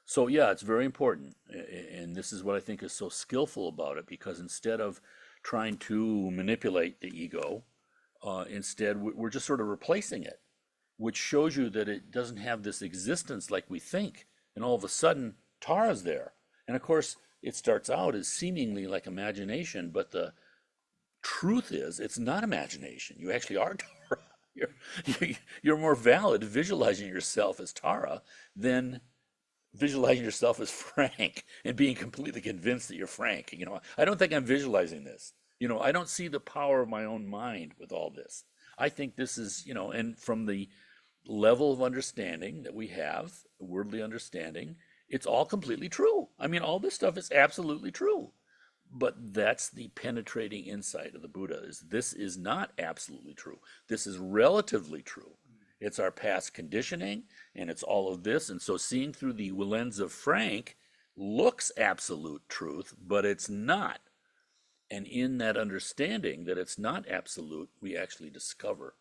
So yeah, it's very important, and this is what I think is so skillful about it, because instead of trying to manipulate the ego, instead we're just sort of replacing it, which shows you that it doesn't have this existence like we think, and all of a sudden Tara's there. And of course, it starts out as seemingly like imagination, but the truth is it's not imagination. You actually are Tara. You're, you're more valid visualizing yourself as Tara than visualizing yourself as Frank and being completely convinced that you're Frank. I don't think I'm visualizing this. I don't see the power of my own mind with all this. I think this is, and from the level of understanding that we have, worldly understanding, it's all completely true. I mean, all this stuff is absolutely true. But that's the penetrating insight of the Buddha is this is not absolutely true. This is relatively true. It's our past conditioning and it's all of this. And so seeing through the lens of Frank looks absolute truth, but it's not. And in that understanding that it's not absolute, we actually discover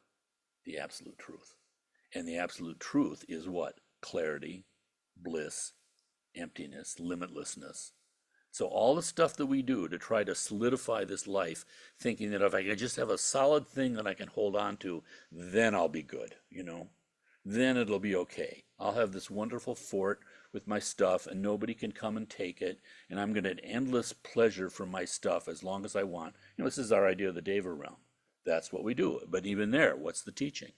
the absolute truth. And the absolute truth is what? Clarity, bliss, emptiness, limitlessness. So all the stuff that we do to try to solidify this life, thinking that if I can just have a solid thing that I can hold on to, then I'll be good, Then it'll be okay. I'll have this wonderful fort with my stuff and nobody can come and take it, and I'm going to have endless pleasure from my stuff as long as I want. This is our idea of the Deva realm. That's what we do. But even there, what's the teaching?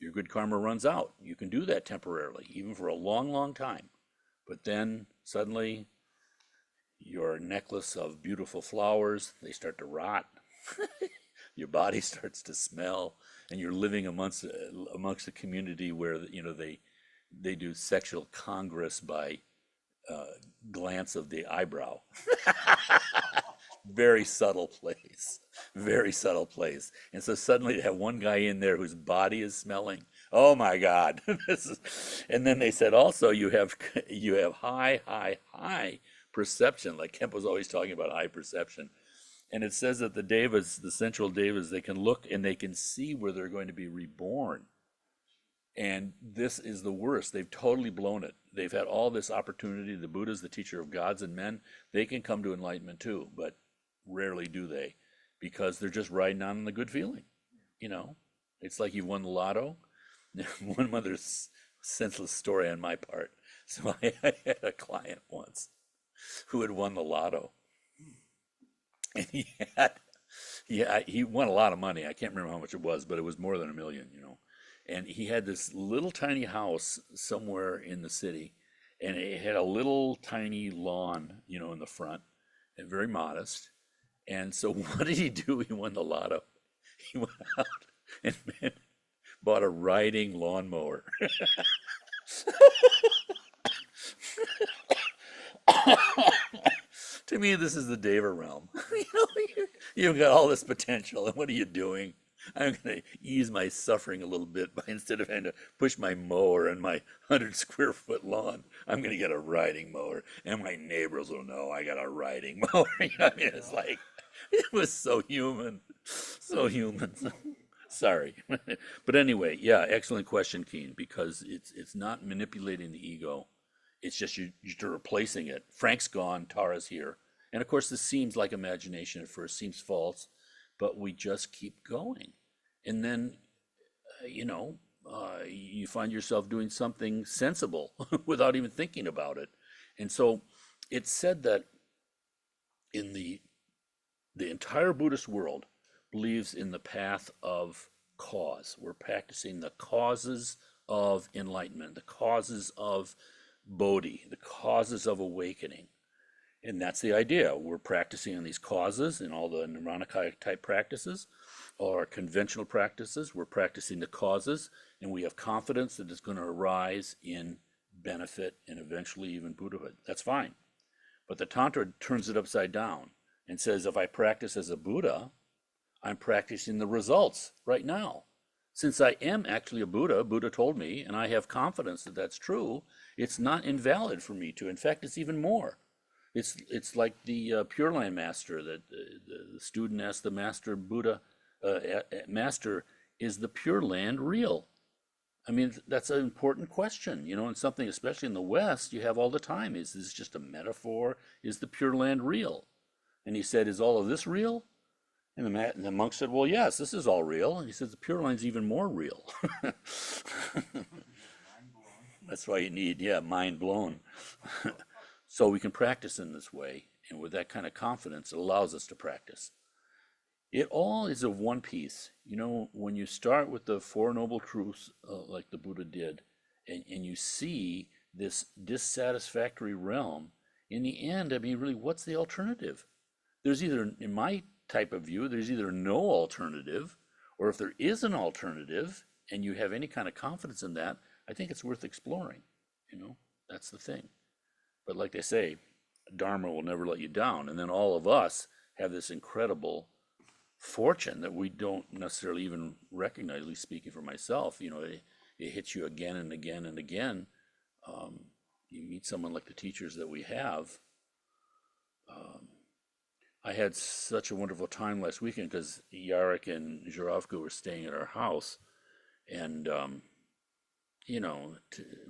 Your good karma runs out. You can do that temporarily, even for a long, long time. But then suddenly your necklace of beautiful flowers, they start to rot. Your body starts to smell, and you're living amongst a community where they do sexual congress by glance of the eyebrow. Very subtle place, very subtle place. And so suddenly they have one guy in there whose body is smelling. Oh my God! And then they said also you have high, high, high perception. Like Kemp was always talking about high perception. And it says that the devas, the central devas, they can look and they can see where they're going to be reborn. And this is the worst. They've totally blown it. They've had all this opportunity. The Buddha's the teacher of gods and men. They can come to enlightenment too, but rarely do they, because they're just riding on the good feeling. It's like you've won the lotto. One other senseless story on my part. So I had a client once who had won the lotto, and he won a lot of money. I can't remember how much it was, but it was more than $1 million. And he had this little tiny house somewhere in the city, and it had a little tiny lawn, in the front, and very modest. And so what did he do? He won the lotto. He went out and bought a riding lawnmower. To me, this is the Deva realm. You've got all this potential, and what are you doing? I'm going to ease my suffering a little bit by, instead of having to push my mower on my 100 square foot lawn, I'm going to get a riding mower, and my neighbors will know I got a riding mower. It's like, it was so human, so human. Sorry. But anyway, yeah, excellent question, Keen, because it's not manipulating the ego. It's just you're replacing it. Frank's gone, Tara's here. And of course, this seems like imagination at first, seems false, but we just keep going. And then, you find yourself doing something sensible without even thinking about it. And so it's said that in the entire Buddhist world believes in the path of cause. We're practicing the causes of enlightenment, the causes of Bodhi, the causes of awakening. And that's the idea. We're practicing on these causes in all the Nirmanakaya type practices or conventional practices. We're practicing the causes, and we have confidence that it's going to arise in benefit and eventually even Buddhahood. That's fine. But the Tantra turns it upside down and says, if I practice as a Buddha, I'm practicing the results right now. Since I am actually a Buddha, Buddha told me, and I have confidence that that's true, it's not invalid for me to. In fact, it's even more. It's like the Pure Land master that the student asked the master Buddha, master, is the Pure Land real? I mean, that's an important question, and something, especially in the West, you have all the time. Is this just a metaphor? Is the Pure Land real? And he said, is all of this real? And the monk said, well, yes, this is all real. And he says, the Pure Land's even more real. That's why you need, mind blown. So we can practice in this way. And with that kind of confidence, it allows us to practice. It all is of one piece. You know, when you start with the Four Noble Truths, like the Buddha did, and you see this dissatisfactory realm, in the end, I mean, really, what's the alternative? There's either, in my type of view, there's either no alternative, or if there is an alternative and you have any kind of confidence in that, I think it's worth exploring. You know, that's the thing. But like they say, Dharma will never let you down. And then all of us have this incredible fortune that we don't necessarily even recognize, at least speaking for myself. You know, it hits you again and again and again. You meet someone like the teachers that we have. I had such a wonderful time last weekend because Yarek and Zhuravka were staying at our house, and you know,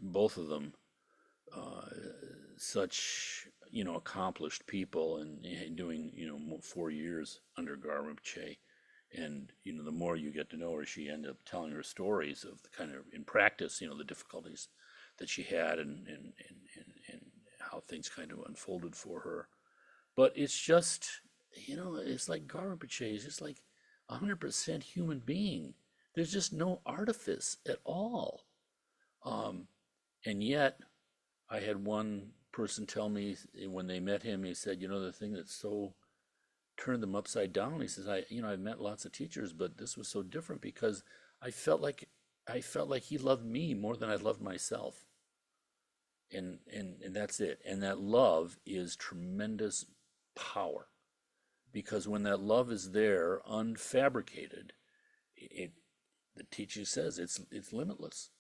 both of them, such accomplished people, and doing 4 years under Garimche, and the more you get to know her, she ended up telling her stories of the kind of in practice, the difficulties that she had, and how things kind of unfolded for her. But it's just, it's like Garimpe is just like 100% human being. There's just no artifice at all. And yet, I had one person tell me when they met him, he said, the thing that so turned them upside down, he says, I've met lots of teachers, but this was so different because I felt like he loved me more than I loved myself. And that's it. And that love is tremendous power, because when that love is there, unfabricated, the teaching says it's limitless.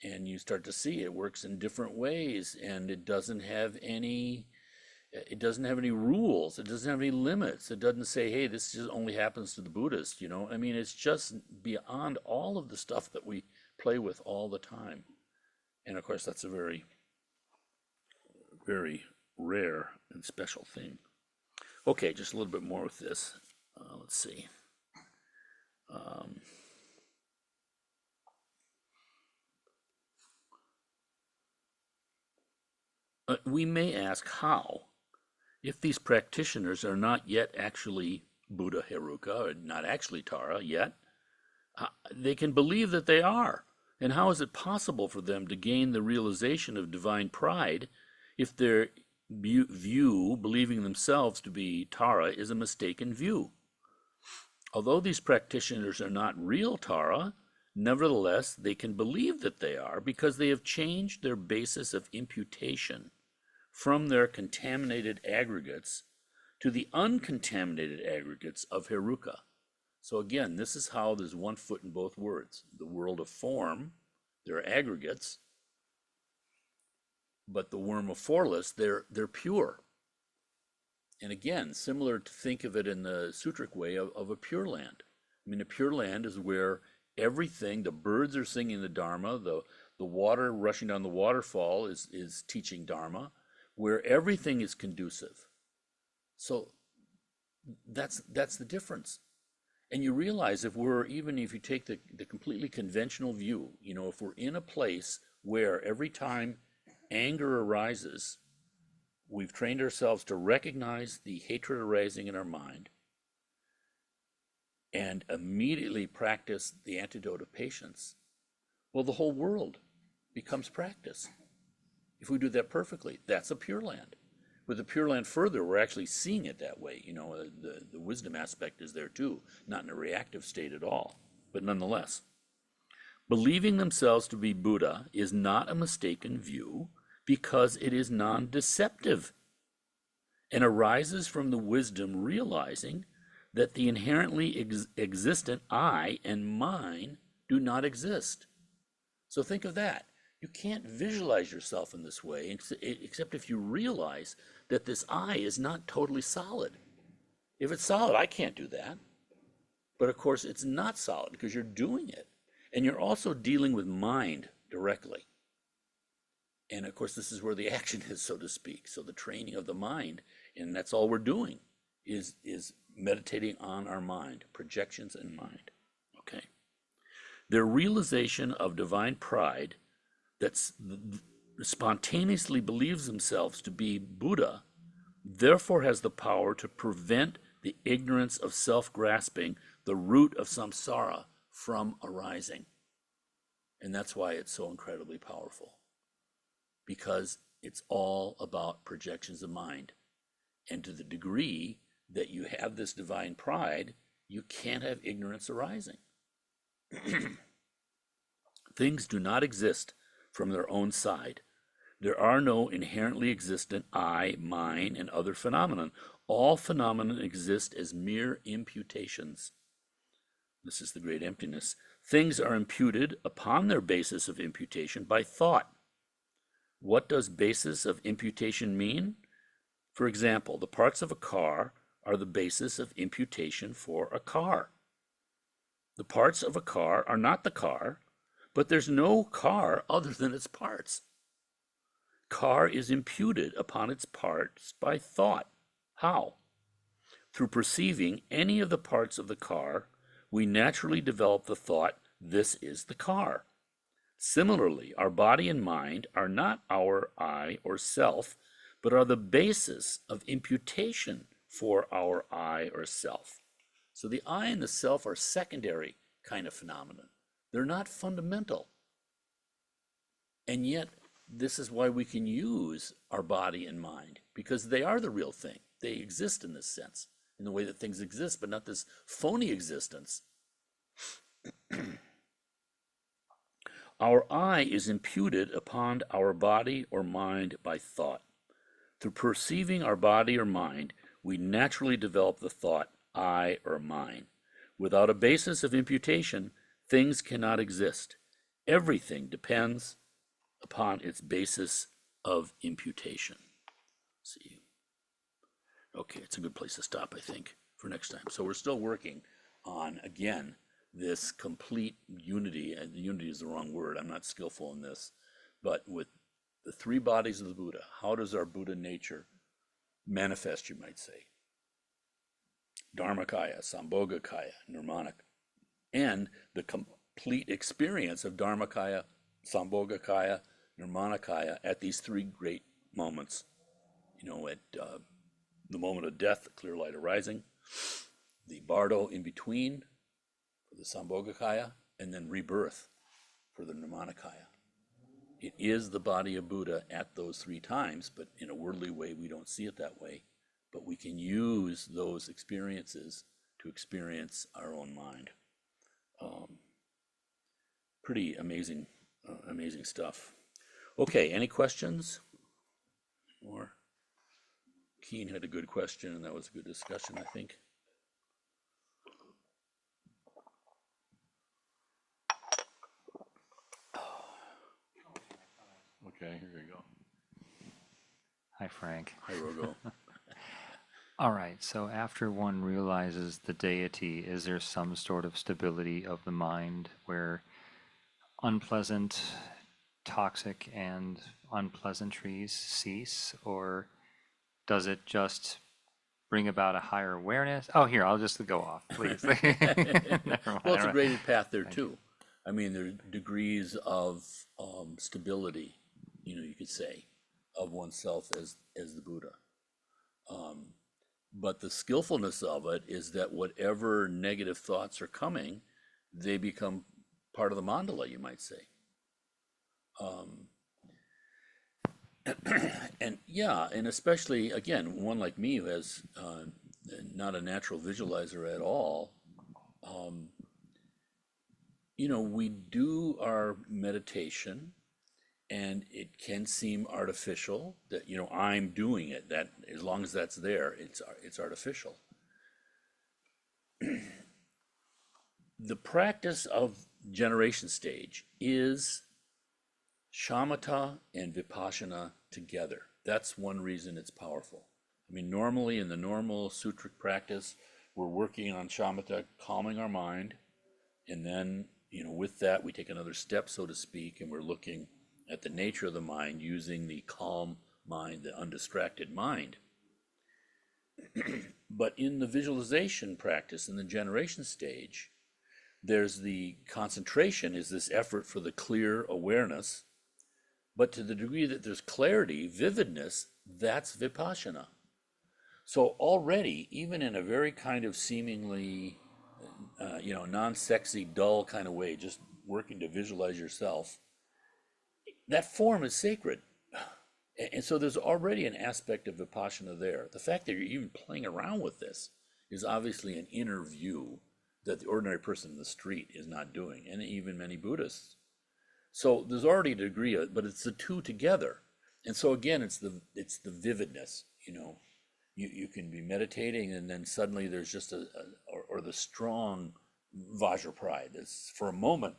And you start to see it works in different ways, and it doesn't have any rules. It doesn't have any limits. It doesn't say, hey, this just only happens to the Buddhist, I mean, it's just beyond all of the stuff that we play with all the time. And of course, that's a very, very rare and special thing. Okay, just a little bit more with this. Let's see. We may ask how, if these practitioners are not yet actually Buddha Heruka, or not actually Tara yet, they can believe that they are. And how is it possible for them to gain the realization of divine pride if their view, believing themselves to be Tara, is a mistaken view? Although these practitioners are not real Tara, nevertheless, they can believe that they are because they have changed their basis of imputation from their contaminated aggregates to the uncontaminated aggregates of Heruka. So again, this is how there's one foot in both worlds. The world of form, they're aggregates, but the worm of formless, they're pure. And again, similar to think of it in the sutric way of a pure land. I mean, a pure land is where everything, the birds are singing the Dharma, the water rushing down the waterfall is teaching Dharma, where everything is conducive. So that's the difference. And you realize even if you take the completely conventional view, if we're in a place where every time anger arises, we've trained ourselves to recognize the hatred arising in our mind and immediately practice the antidote of patience, well, the whole world becomes practice. If we do that perfectly, that's a Pure Land. With the Pure Land further, we're actually seeing it that way. The wisdom aspect is there too, not in a reactive state at all, but nonetheless. Believing themselves to be Buddha is not a mistaken view because it is non-deceptive and arises from the wisdom realizing that the inherently existent I and mine do not exist. So think of that. You can't visualize yourself in this way except if you realize that this I is not totally solid. If it's solid, I can't do that. But of course, it's not solid because you're doing it. And you're also dealing with mind directly. And of course, this is where the action is, so to speak. So the training of the mind, and that's all we're doing, is meditating on our mind, projections in mind. Okay. Their realization of divine pride that spontaneously believes themselves to be Buddha, therefore has the power to prevent the ignorance of self-grasping, the root of samsara from arising. And that's why it's so incredibly powerful, because it's all about projections of mind. And to the degree that you have this divine pride, you can't have ignorance arising. Things do not exist from their own side. There are no inherently existent I, mine, and other phenomenon. All phenomena exist as mere imputations. This is the great emptiness. Things are imputed upon their basis of imputation by thought. What does basis of imputation mean? For example, the parts of a car are the basis of imputation for a car. The parts of a car are not the car, but there's no car other than its parts. Car is imputed upon its parts by thought. How? Through perceiving any of the parts of the car, we naturally develop the thought, this is the car. Similarly, our body and mind are not our I or self, but are the basis of imputation for our I or self. So the I and the self are secondary kind of phenomenon. They're not fundamental. And yet, this is why we can use our body and mind, because they are the real thing. They exist in this sense, in the way that things exist, but not this phony existence. Our I is imputed upon our body or mind by thought. Through perceiving our body or mind, we naturally develop the thought, I or mine. Without a basis of imputation, things cannot exist. Everything depends upon its basis of imputation. See. Okay, it's a good place to stop, I think, for next time. So we're still working on, again, this complete unity, and unity is the wrong word, I'm not skillful in this, but with the three bodies of the Buddha, how does our Buddha nature manifest, you might say? Dharmakaya, Sambhogakaya, Nirmanakaya, and the complete experience of Dharmakaya, Sambhogakaya, Nirmanakaya at these three great moments. You know, at the moment of death, the clear light arising, the Bardo in between for the Sambhogakaya, and then rebirth for the Nirmanakaya. It is the body of Buddha at those three times, but in a worldly way, we don't see it that way. But we can use those experiences to experience our own mind. Pretty amazing, amazing stuff. Okay, any questions? Or Keen had a good question, and that was a good discussion, I think. Okay, here you go. Hi, Frank. Hi, Rogo. All right, so after one realizes the deity, is there some sort of stability of the mind where unpleasant, toxic, and unpleasantries cease, or does it just bring about a higher awareness? Oh, here, I'll just go off, please. Never mind. Well, it's a graded path there too. I mean, there are degrees of stability, you could say, of oneself as the Buddha. But the skillfulness of it is that whatever negative thoughts are coming, they become part of the mandala, you might say. And yeah, and especially, again, one like me who has not a natural visualizer at all, we do our meditation, and it can seem artificial that, I'm doing it, that as long as that's there, it's artificial. The practice of generation stage is shamatha and vipassana together. That's one reason it's powerful. I mean, normally in the normal sutric practice, we're working on shamatha, calming our mind, and then, with that, we take another step, so to speak, and we're looking at the nature of the mind using the calm mind, the undistracted mind. But in the visualization practice, in the generation stage, there's the concentration, is this effort for the clear awareness, but to the degree that there's clarity, vividness, that's vipassana. So already, even in a very kind of seemingly, non-sexy, dull kind of way, just working to visualize yourself, that form is sacred. And so there's already an aspect of Vipassana there. The fact that you're even playing around with this is obviously an inner view that the ordinary person in the street is not doing, and even many Buddhists. So there's already a degree of it, but it's the two together. And so again, it's the vividness, You can be meditating and then suddenly there's just or the strong Vajrapride. It's for a moment.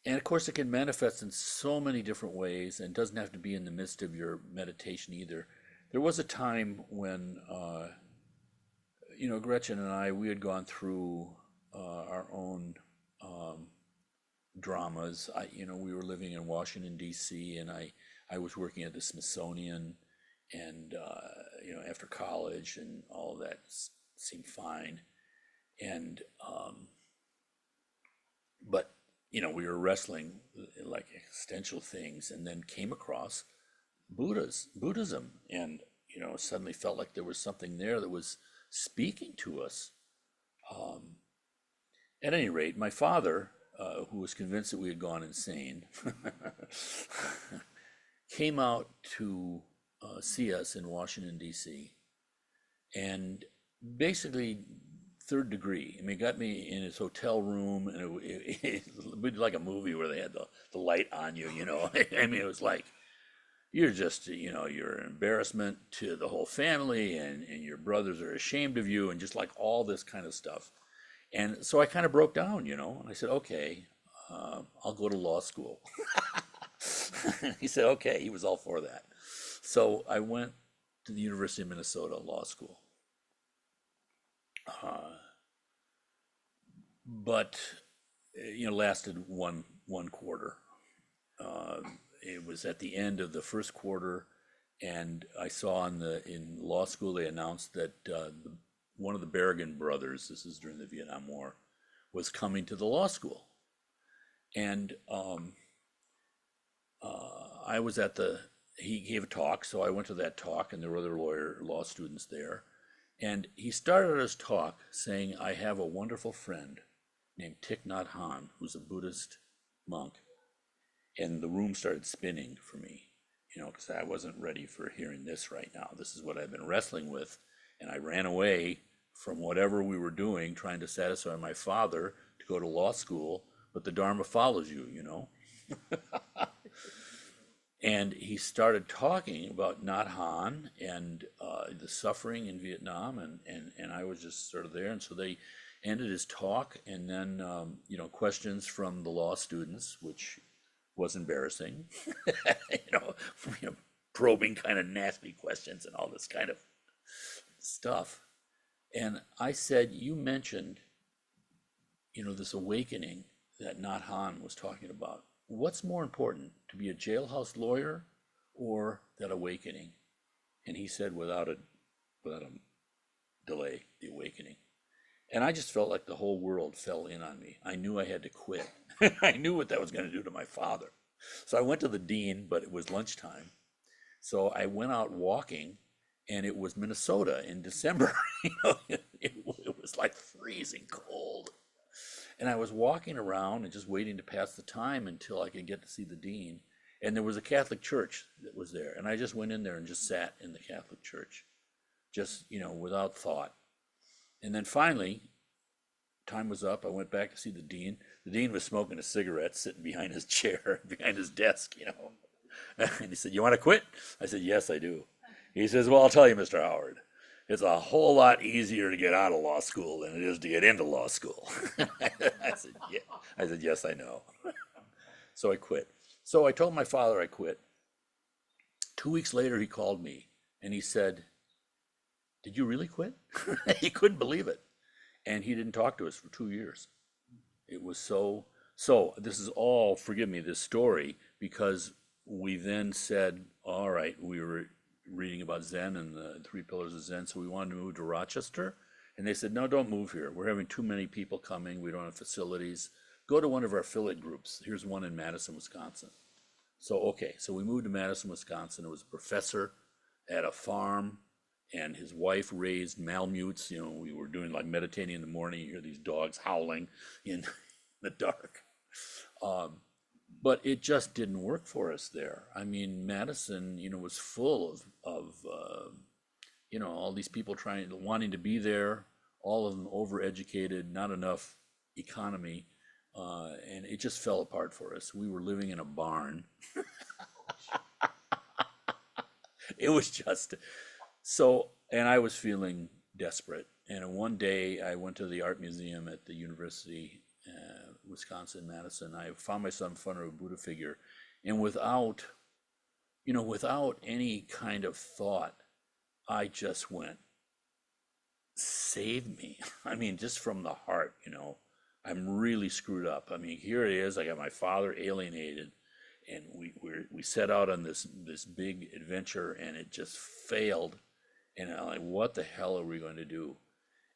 And of course, it can manifest in so many different ways and doesn't have to be in the midst of your meditation either. There was a time when, Gretchen and I, we had gone through our own dramas. We were living in Washington, D.C., and I was working at the Smithsonian, and, after college, and all of that seemed fine. And, but we were wrestling like existential things, and then came across Buddhism, and suddenly felt like there was something there that was speaking to us. At any rate, my father, who was convinced that we had gone insane, came out to see us in Washington, D.C., and basically third degree. I mean, got me in his hotel room, and it was like a movie where they had the light on you, I mean, it was like, you're just, you're an embarrassment to the whole family, and your brothers are ashamed of you, and just like all this kind of stuff. And so I kind of broke down, and I said, okay, I'll go to law school. He said, okay, he was all for that. So I went to the University of Minnesota Law School. But lasted one quarter. It was at the end of the first quarter, and I saw in law school they announced that one of the Berrigan brothers, this is during the Vietnam War, was coming to the law school, and I was he gave a talk, so I went to that talk, and there were other law students there. And he started his talk saying, I have a wonderful friend named Thich Nhat Hanh, who's a Buddhist monk. And the room started spinning for me, because I wasn't ready for hearing this right now. This is what I've been wrestling with. And I ran away from whatever we were doing, trying to satisfy my father to go to law school. But the Dharma follows you, And he started talking about Nhat Hanh and the suffering in Vietnam, and I was just sort of there. And so they ended his talk, and then questions from the law students, which was embarrassing, probing kind of nasty questions and all this kind of stuff. And I said, you mentioned, this awakening that Nhat Hanh was talking about. What's more important, to be a jailhouse lawyer or that awakening? And he said, without a delay, the awakening. And I just felt like the whole world fell in on me. I knew I had to quit. I knew what that was going to do to my father. So I went to the dean, but it was lunchtime. So I went out walking, and it was Minnesota in December. It was like freezing cold. And I was walking around and just waiting to pass the time until I could get to see the dean. And there was a Catholic church that was there. And I just went in there and just sat in the Catholic church, just, without thought. And then finally, time was up. I went back to see the dean. The dean was smoking a cigarette, sitting behind his chair, behind his desk, And he said, you want to quit? I said, yes, I do. He says, well, I'll tell you, Mr. Howard, it's a whole lot easier to get out of law school than it is to get into law school. I said, yeah. I said, yes, I know. So I quit. So I told my father I quit. 2 weeks later, he called me and he said, did you really quit? He couldn't believe it. And he didn't talk to us for 2 years. It was so this is all, forgive me, this story, because we then said, all right, we were reading about Zen and the 3 pillars of Zen, so we wanted to move to Rochester. And they said, no, don't move here. We're having too many people coming. We don't have facilities. Go to one of our affiliate groups. Here's one in Madison, Wisconsin. So, okay, so we moved to Madison, Wisconsin. It was a professor at a farm, and his wife raised Malamutes. You know, we were doing like meditating in the morning. You hear these dogs howling in the dark. But it just didn't work for us there. I mean, Madison, you know, was full of you know, all these people wanting to be there, all of them overeducated, not enough economy, and it just fell apart for us. We were living in a barn. It was just so, and I was feeling desperate. And one day I went to the art museum at the University, Wisconsin, Madison. I found myself in front of a Buddha figure, and without, you know, without any kind of thought, I just went, save me. I mean, just from the heart, you know, I'm really screwed up. I mean, here it is. I got my father alienated, and we set out on this big adventure, and it just failed. And I'm like, what the hell are we going to do?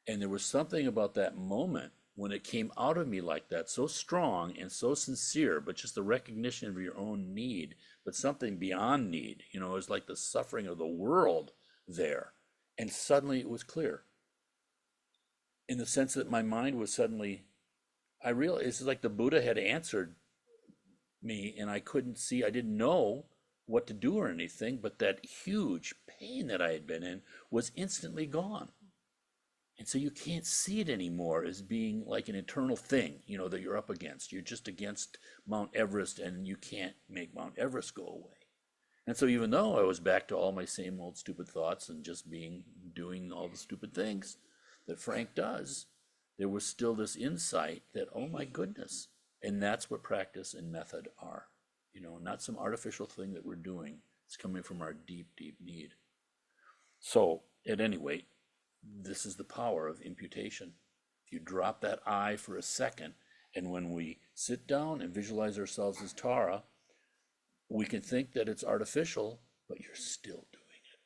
And there was something about that moment when it came out of me like that, so strong and so sincere, but just the recognition of your own need, but something beyond need. You know, it was like the suffering of the world there. And suddenly it was clear, in the sense that my mind was suddenly, I realized it's like the Buddha had answered me, and I couldn't see, I didn't know what to do or anything, but that huge pain that I had been in was instantly gone. And so you can't see it anymore as being like an eternal thing, you know, that you're up against. You're just against Mount Everest, and you can't make Mount Everest go away. And so even though I was back to all my same old stupid thoughts and just doing all the stupid things that Frank does, there was still this insight that, oh my goodness. And that's what practice and method are, you know, not some artificial thing that we're doing. It's coming from our deep, deep need. So at any rate, this is the power of imputation. If you drop that I for a second, and when we sit down and visualize ourselves as Tara, we can think that it's artificial, but you're still doing it.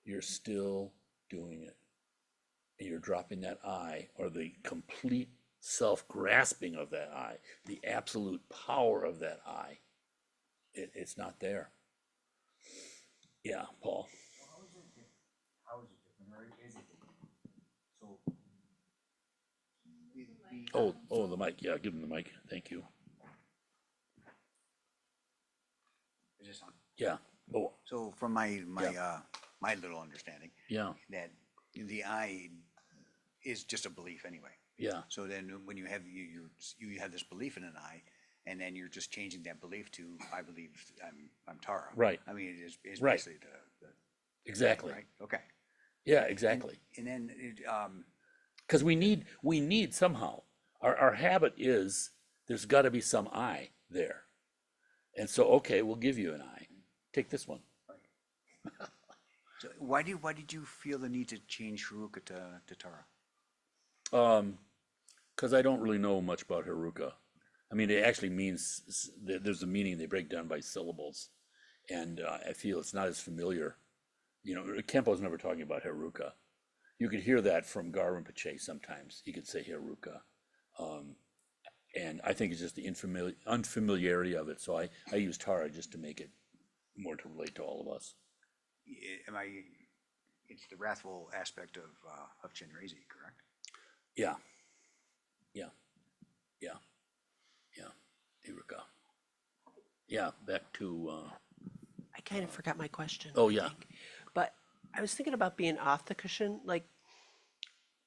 You're still doing it. And you're dropping that I, or the complete self-grasping of that I, the absolute power of that I. It's not there. Yeah, Paul. How is it different, or is it different? So, The mic. Yeah, give him the mic. Thank you. Is this on? Yeah. Oh, So from my Yeah. my little understanding, yeah, that the I is just a belief anyway. yeah, So then when you have you have this belief in an I, and then you're just changing that belief to I believe I'm Tara. Right. I mean, it's Right. basically the exactly. right. Okay. Yeah, exactly. And then Because we need somehow. Our habit is there's got to be some I there. And so, okay, we'll give you an I. Take this one. so why did you feel the need to change Haruka to Tara? Because I don't really know much about Haruka. I mean, it actually means, there's a meaning they break down by syllables. And I feel it's not as familiar. You know, Kempo's never talking about Haruka. You could hear that from Garvin Pache sometimes. He could say Haruka. And I think it's just the unfamiliarity of it. So I use Tara just to make it more to relate to all of us. It's the wrathful aspect of Chenrezig, correct? Yeah. Yeah. Yeah. Yeah. Haruka. Yeah, back to, I kind of forgot my question. oh, I yeah. think. But I was thinking about being off the cushion, like,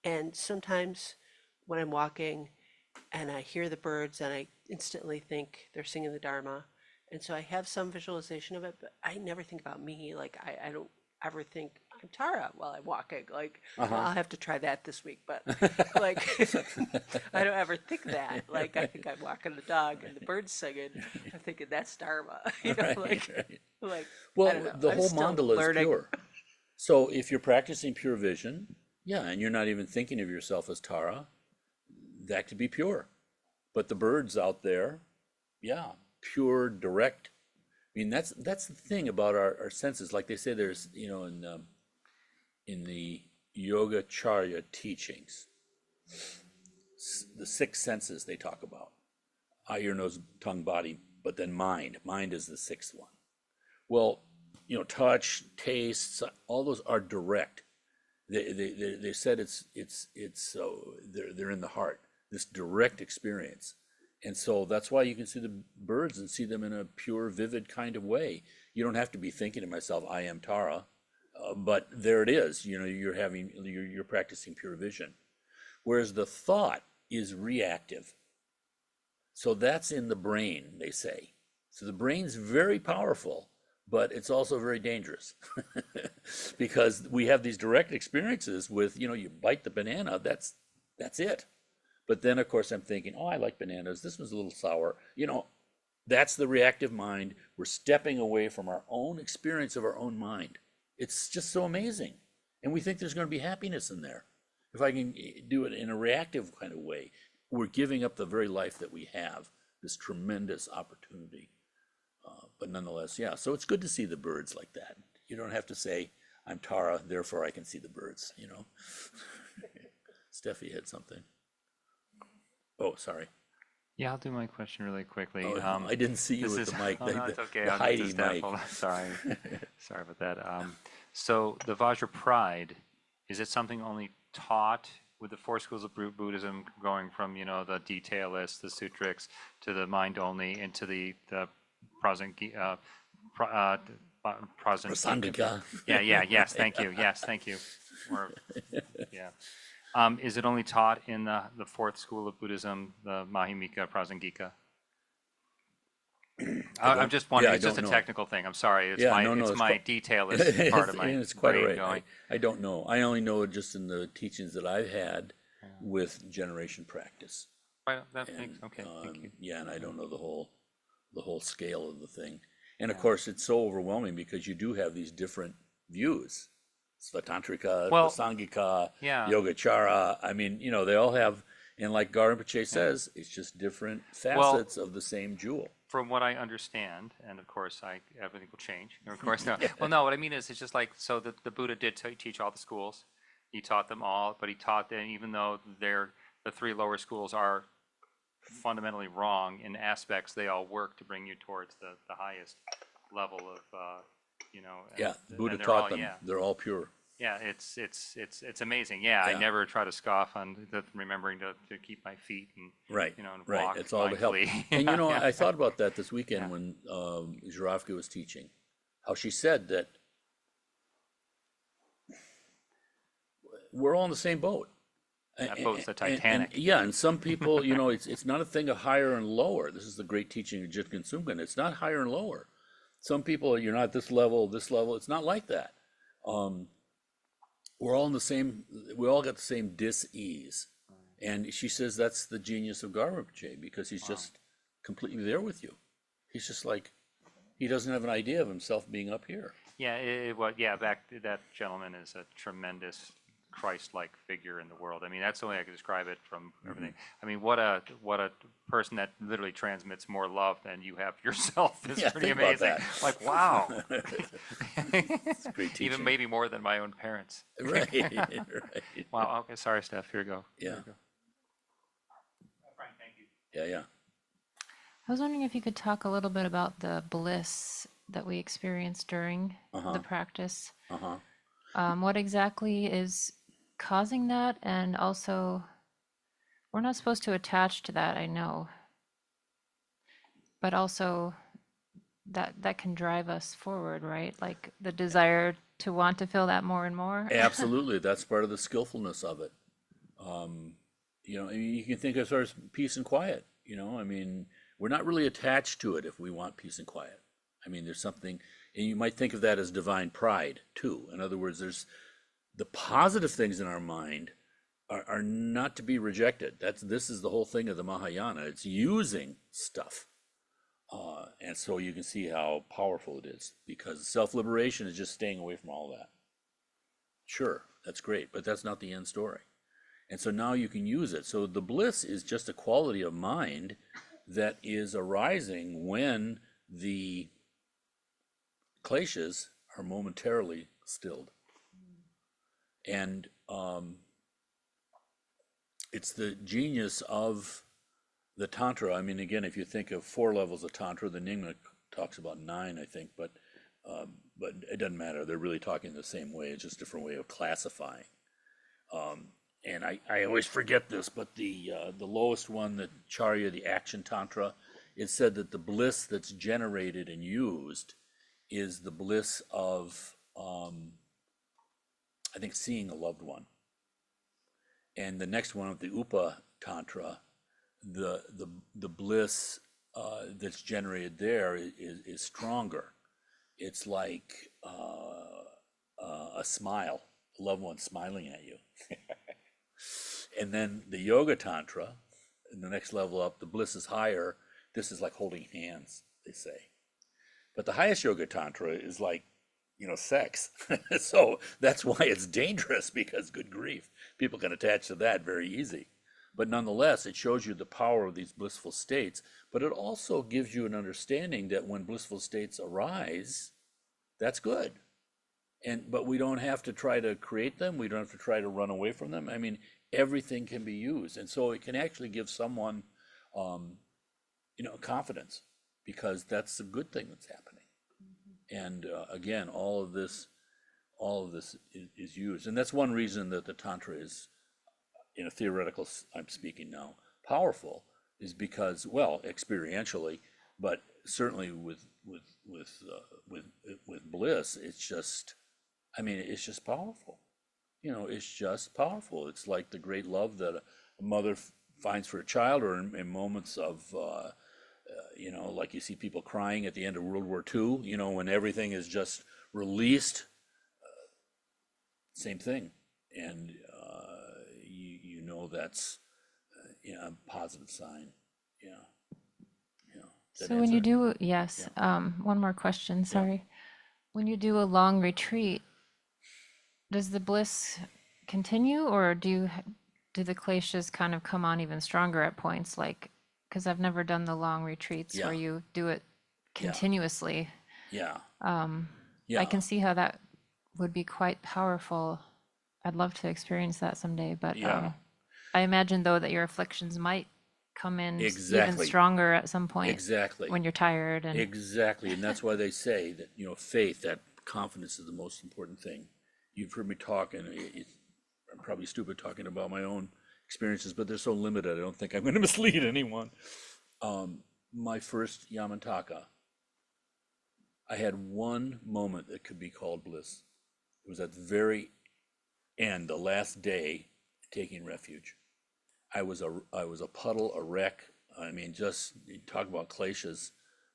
and sometimes when I'm walking and I hear the birds and I instantly think they're singing the Dharma. And so I have some visualization of it, but I never think about me. Like, I don't ever think I'm Tara while I'm walking. Like, well, I'll have to try that this week, but like, I don't ever think that. Like, I think I'm walking the dog and the bird's singing. I'm thinking that's Dharma. You know, Right, like, right. like, Well, I don't know. the I'm whole still mandala is learning. pure. So if you're practicing pure vision, yeah, and you're not even thinking of yourself as Tara, that could be pure. But the birds out there, yeah, pure, direct. I mean, that's the thing about our senses. Like they say, there's, you know, in the Yogacarya teachings, the six senses they talk about: eye, ear, nose, tongue, body, but then mind. Mind is the sixth one. Well, you know, touch, taste, all those are direct. They said it's they're in the heart, this direct experience. And so that's why you can see the birds and see them in a pure, vivid kind of way. You don't have to be thinking to myself, I am Tara, but there it is. You know, you're practicing pure vision. Whereas the thought is reactive. So that's in the brain, they say. So the brain's very powerful, but it's also very dangerous because we have these direct experiences with, you know, you bite the banana, that's it. But then, of course, I'm thinking, oh, I like bananas. This was a little sour. You know, that's the reactive mind. We're stepping away from our own experience of our own mind. It's just so amazing. And we think there's going to be happiness in there. If I can do it in a reactive kind of way, we're giving up the very life that we have, this tremendous opportunity. But nonetheless, yeah. So it's good to see the birds like that. You don't have to say, I'm Tara, therefore I can see the birds, you know. Steffi had something. Oh, sorry. Yeah, I'll do my question really quickly. Oh, I didn't see you this with is, the mic. oh, no, it's okay. The I'll get hiding this down. mic. Hold on. Sorry. Sorry about that. So the Vajra Pride, is it something only taught with the four schools of Buddhism, going from, you know, the detailists, the sutrics, to the mind only, into the Prasangika. Yes, thank you. Yes, thank you. Or, yeah. Is it only taught in the fourth school of Buddhism, the Mahimika Prasangika? I'm just wondering. I It's just a don't know. technical thing. I'm sorry. It's Yeah, my no, it's it's my quite- detailist part of my it's quite all brain right. going. I don't know. I only know it just in the teachings that I've had with generation practice. Right, that And, makes okay. Thank you. yeah, and I don't know the whole scale of the thing. And of course, it's so overwhelming because you do have these different views. Svatantrika, Well, Prasangika, yeah. Yogacara. I mean, you know, they all have, and like Garinpoche says, it's just different facets of the same jewel. From what I understand, and of course, everything will change. Of course, no. Well, no. What I mean is, it's just like, so the Buddha did teach all the schools. He taught them all, but he taught them, even though the three lower schools are fundamentally wrong in aspects, they all work to bring you towards the highest level of, you know. Yeah, Buddha and they're taught all- them. Yeah, They're all pure. yeah, it's amazing. Yeah, I Yeah. never try to scoff on remembering to keep my feet and Right, you know, and right. walk It's all to help. mindfully. And you know, Yeah. I thought about that this weekend Yeah. when Zhiravka was teaching, how she said that we're all in the same boat. That boat's the And- Titanic. yeah, and some people, you know, it's not a thing of higher and lower. This is the great teaching of Jitgen Sumgen. It's not higher and lower. Some people, you're not this level, this level. It's not like that. We're all in the same. We all got the same dis-ease. And she says that's the genius of Garinpoche, because he's just completely there with you. He's just like, he doesn't have an idea of himself being up here. Yeah, that gentleman is a tremendous Christ-like figure in the world. I mean, that's the way I could describe it from everything. I mean, what a person that literally transmits more love than you have yourself is Yeah, pretty think about amazing. that. Like, wow. It's great teaching. Even maybe more than my own parents. Right, right. Wow. Okay. Sorry, Steph. Here you go. Yeah. Here you go. Frank, thank you. Yeah, yeah. I was wondering if you could talk a little bit about the bliss that we experience during the practice. What exactly is causing that? And also, we're not supposed to attach to that, I know. But also, that can drive us forward, right? Like the desire to want to feel that more and more. Absolutely, that's part of the skillfulness of it. You know, you can think as far as peace and quiet. You know, I mean, we're not really attached to it if we want peace and quiet. I mean, there's something, and you might think of that as divine pride too. In other words, there's the positive things in our mind are not to be rejected. This is the whole thing of the Mahayana. It's using stuff. And so you can see how powerful it is, because self-liberation is just staying away from all that. Sure, that's great, but that's not the end story. And so now you can use it. So the bliss is just a quality of mind that is arising when the kleshas are momentarily stilled. And it's the genius of the Tantra. I mean, again, if you think of 4 levels of Tantra, the Nyingma talks about 9, I think, but but it doesn't matter. They're really talking the same way. It's just a different way of classifying. And I always forget this, but the lowest one, the Charya, the action tantra, it said that the bliss that's generated and used is the bliss of, I think, seeing a loved one. And the next one, the Upa Tantra, the bliss that's generated there is stronger. It's like a smile, a loved one smiling at you. And then the Yoga Tantra, in the next level up, the bliss is higher. This is like holding hands, they say. But the highest Yoga Tantra is like, sex. So that's why it's dangerous, because good grief, people can attach to that very easy. But nonetheless, it shows you the power of these blissful states, but it also gives you an understanding that when blissful states arise, that's good. But we don't have to try to create them. We don't have to try to run away from them. I mean, everything can be used. And so it can actually give someone, confidence, because that's a good thing that's happening. And again, all of this is used. And that's one reason that the Tantra is, in a theoretical, I'm speaking now, powerful, is because, well, experientially, but certainly with bliss, it's just powerful. It's just powerful. It's like the great love that a mother finds for a child, or in moments of, like you see people crying at the end of World War II, when everything is just released, same thing. And that's a positive sign. Yeah. So when you do, yes, one more question, sorry. When you do a long retreat, does the bliss continue, or do the kleshas kind of come on even stronger at points? Like, because I've never done the long retreats where you do it continuously. I can see how that would be quite powerful. I'd love to experience that someday, but I imagine, though, that your afflictions might come in even stronger at some point. Exactly. When you're tired. And exactly. And that's why they say that, faith, that confidence is the most important thing. You've heard me talk, and I'm probably stupid talking about my own experiences, but they're so limited, I don't think I'm going to mislead anyone. My first Yamantaka, I had one moment that could be called bliss. It was at the very end, the last day, taking refuge. I was a puddle, a wreck. I mean, just talk about kleshas.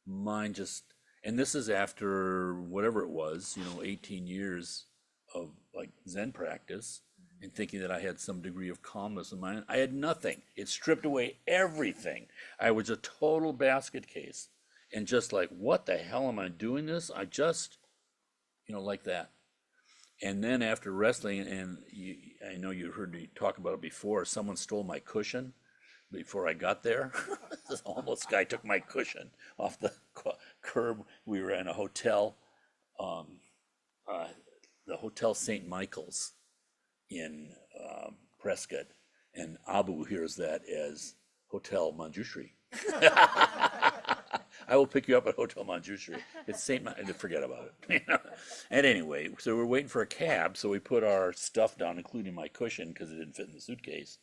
Mine just, and this is after whatever it was, 18 years of like Zen practice, and thinking that I had some degree of calmness in mind. I had nothing. It stripped away everything. I was a total basket case, and just like, what the hell am I doing this? I just, like that. And then after wrestling, and I know you heard me talk about it before, someone stole my cushion before I got there. This homeless guy took my cushion off the curb. We were in a hotel, the Hotel St. Michael's in Prescott, and Abu hears that as Hotel Manjushri. I will pick you up at Hotel Manjushri. It's forget about it. And anyway, so we're waiting for a cab, so we put our stuff down, including my cushion, because it didn't fit in the suitcase,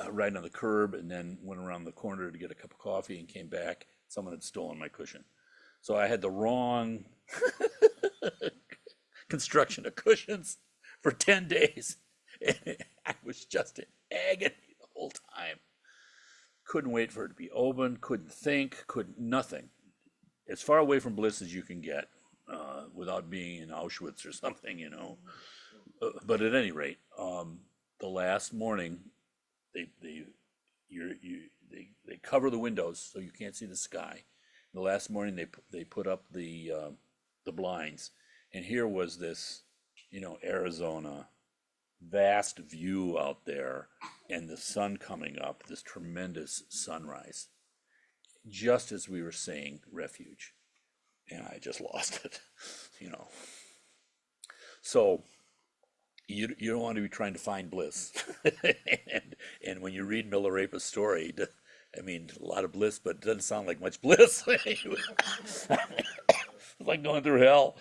right on the curb, and then went around the corner to get a cup of coffee and came back. Someone had stolen my cushion. So I had the wrong construction of cushions for 10 days. I was just in agony the whole time. Couldn't wait for it to be open, couldn't think, nothing. As far away from bliss as you can get, without being in Auschwitz or something, But at any rate, the last morning, they cover the windows so you can't see the sky. The last morning they put up the blinds, and here was this, Arizona, vast view out there, and the sun coming up, this tremendous sunrise, just as we were saying refuge, and I just lost it. So you don't want to be trying to find bliss. and when you read Milarepa's story, I mean, a lot of bliss, but it doesn't sound like much bliss. It's like going through hell.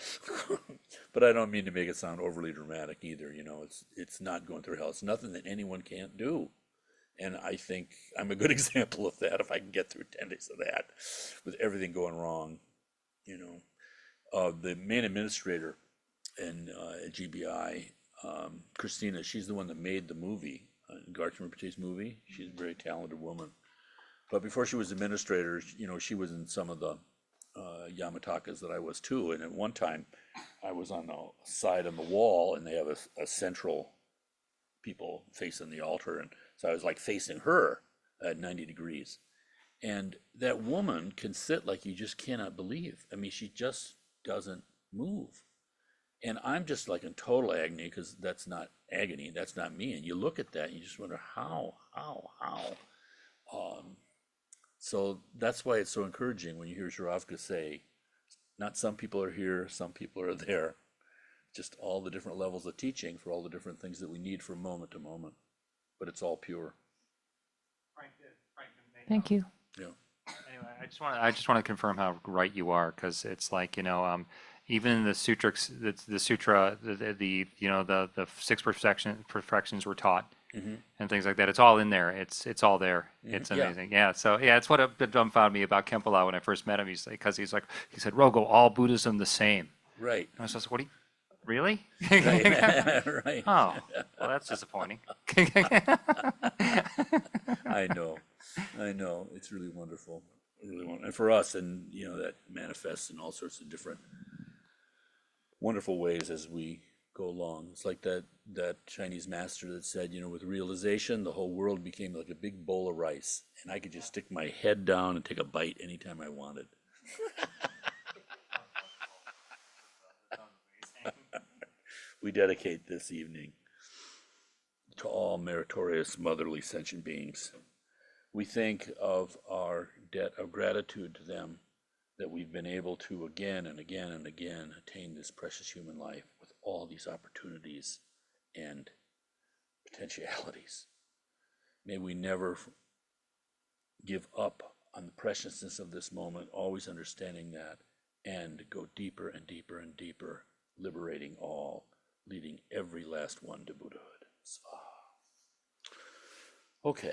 But I don't mean to make it sound overly dramatic either. You know, it's not going through hell. It's nothing that anyone can't do. And I think I'm a good example of that if I can get through 10 days of that with everything going wrong. You know, the main administrator at GBI, Christina, she's the one that made the movie, Garth Rinpoche's movie. She's a very talented woman. But before she was administrator, you know, she was in some of the Yamatakas that I was too. And at one time, I was on the side of the wall, and they have a central people facing the altar, and so I was like facing her at 90 degrees. And that woman can sit like you just cannot believe. I mean, she just doesn't move. And I'm just like in total agony, because that's not agony, that's not me. And you look at that and you just wonder how. So that's why it's so encouraging when you hear Shiravka say, not some people are here, some people are there. Just all the different levels of teaching for all the different things that we need from moment to moment. But it's all pure. Thank you. Yeah. Anyway, I just want to confirm how right you are, because it's like, you know, even the sutra, the you know, the six perfections were taught, and things like that. It's all in there. It's all there. It's amazing. Yeah. So yeah, it's what dumbfounded me about Kempala when I first met him. He said, Rogo, all Buddhism the same. Right. And I was like, what do you? Really? Right. Right. Oh, well, that's disappointing. I know. It's really wonderful. Really wonderful. And for us, and you know, that manifests in all sorts of different wonderful ways as we go along. It's like that Chinese master that said, you know, with realization, the whole world became like a big bowl of rice, and I could just stick my head down and take a bite anytime I wanted. We dedicate this evening to all meritorious motherly sentient beings. We think of our debt of gratitude to them, that we've been able to again and again and again attain this precious human life with all these opportunities and potentialities. May we never give up on the preciousness of this moment, always understanding that, and go deeper and deeper and deeper, liberating all, leading every last one to Buddhahood. Swaha. Okay.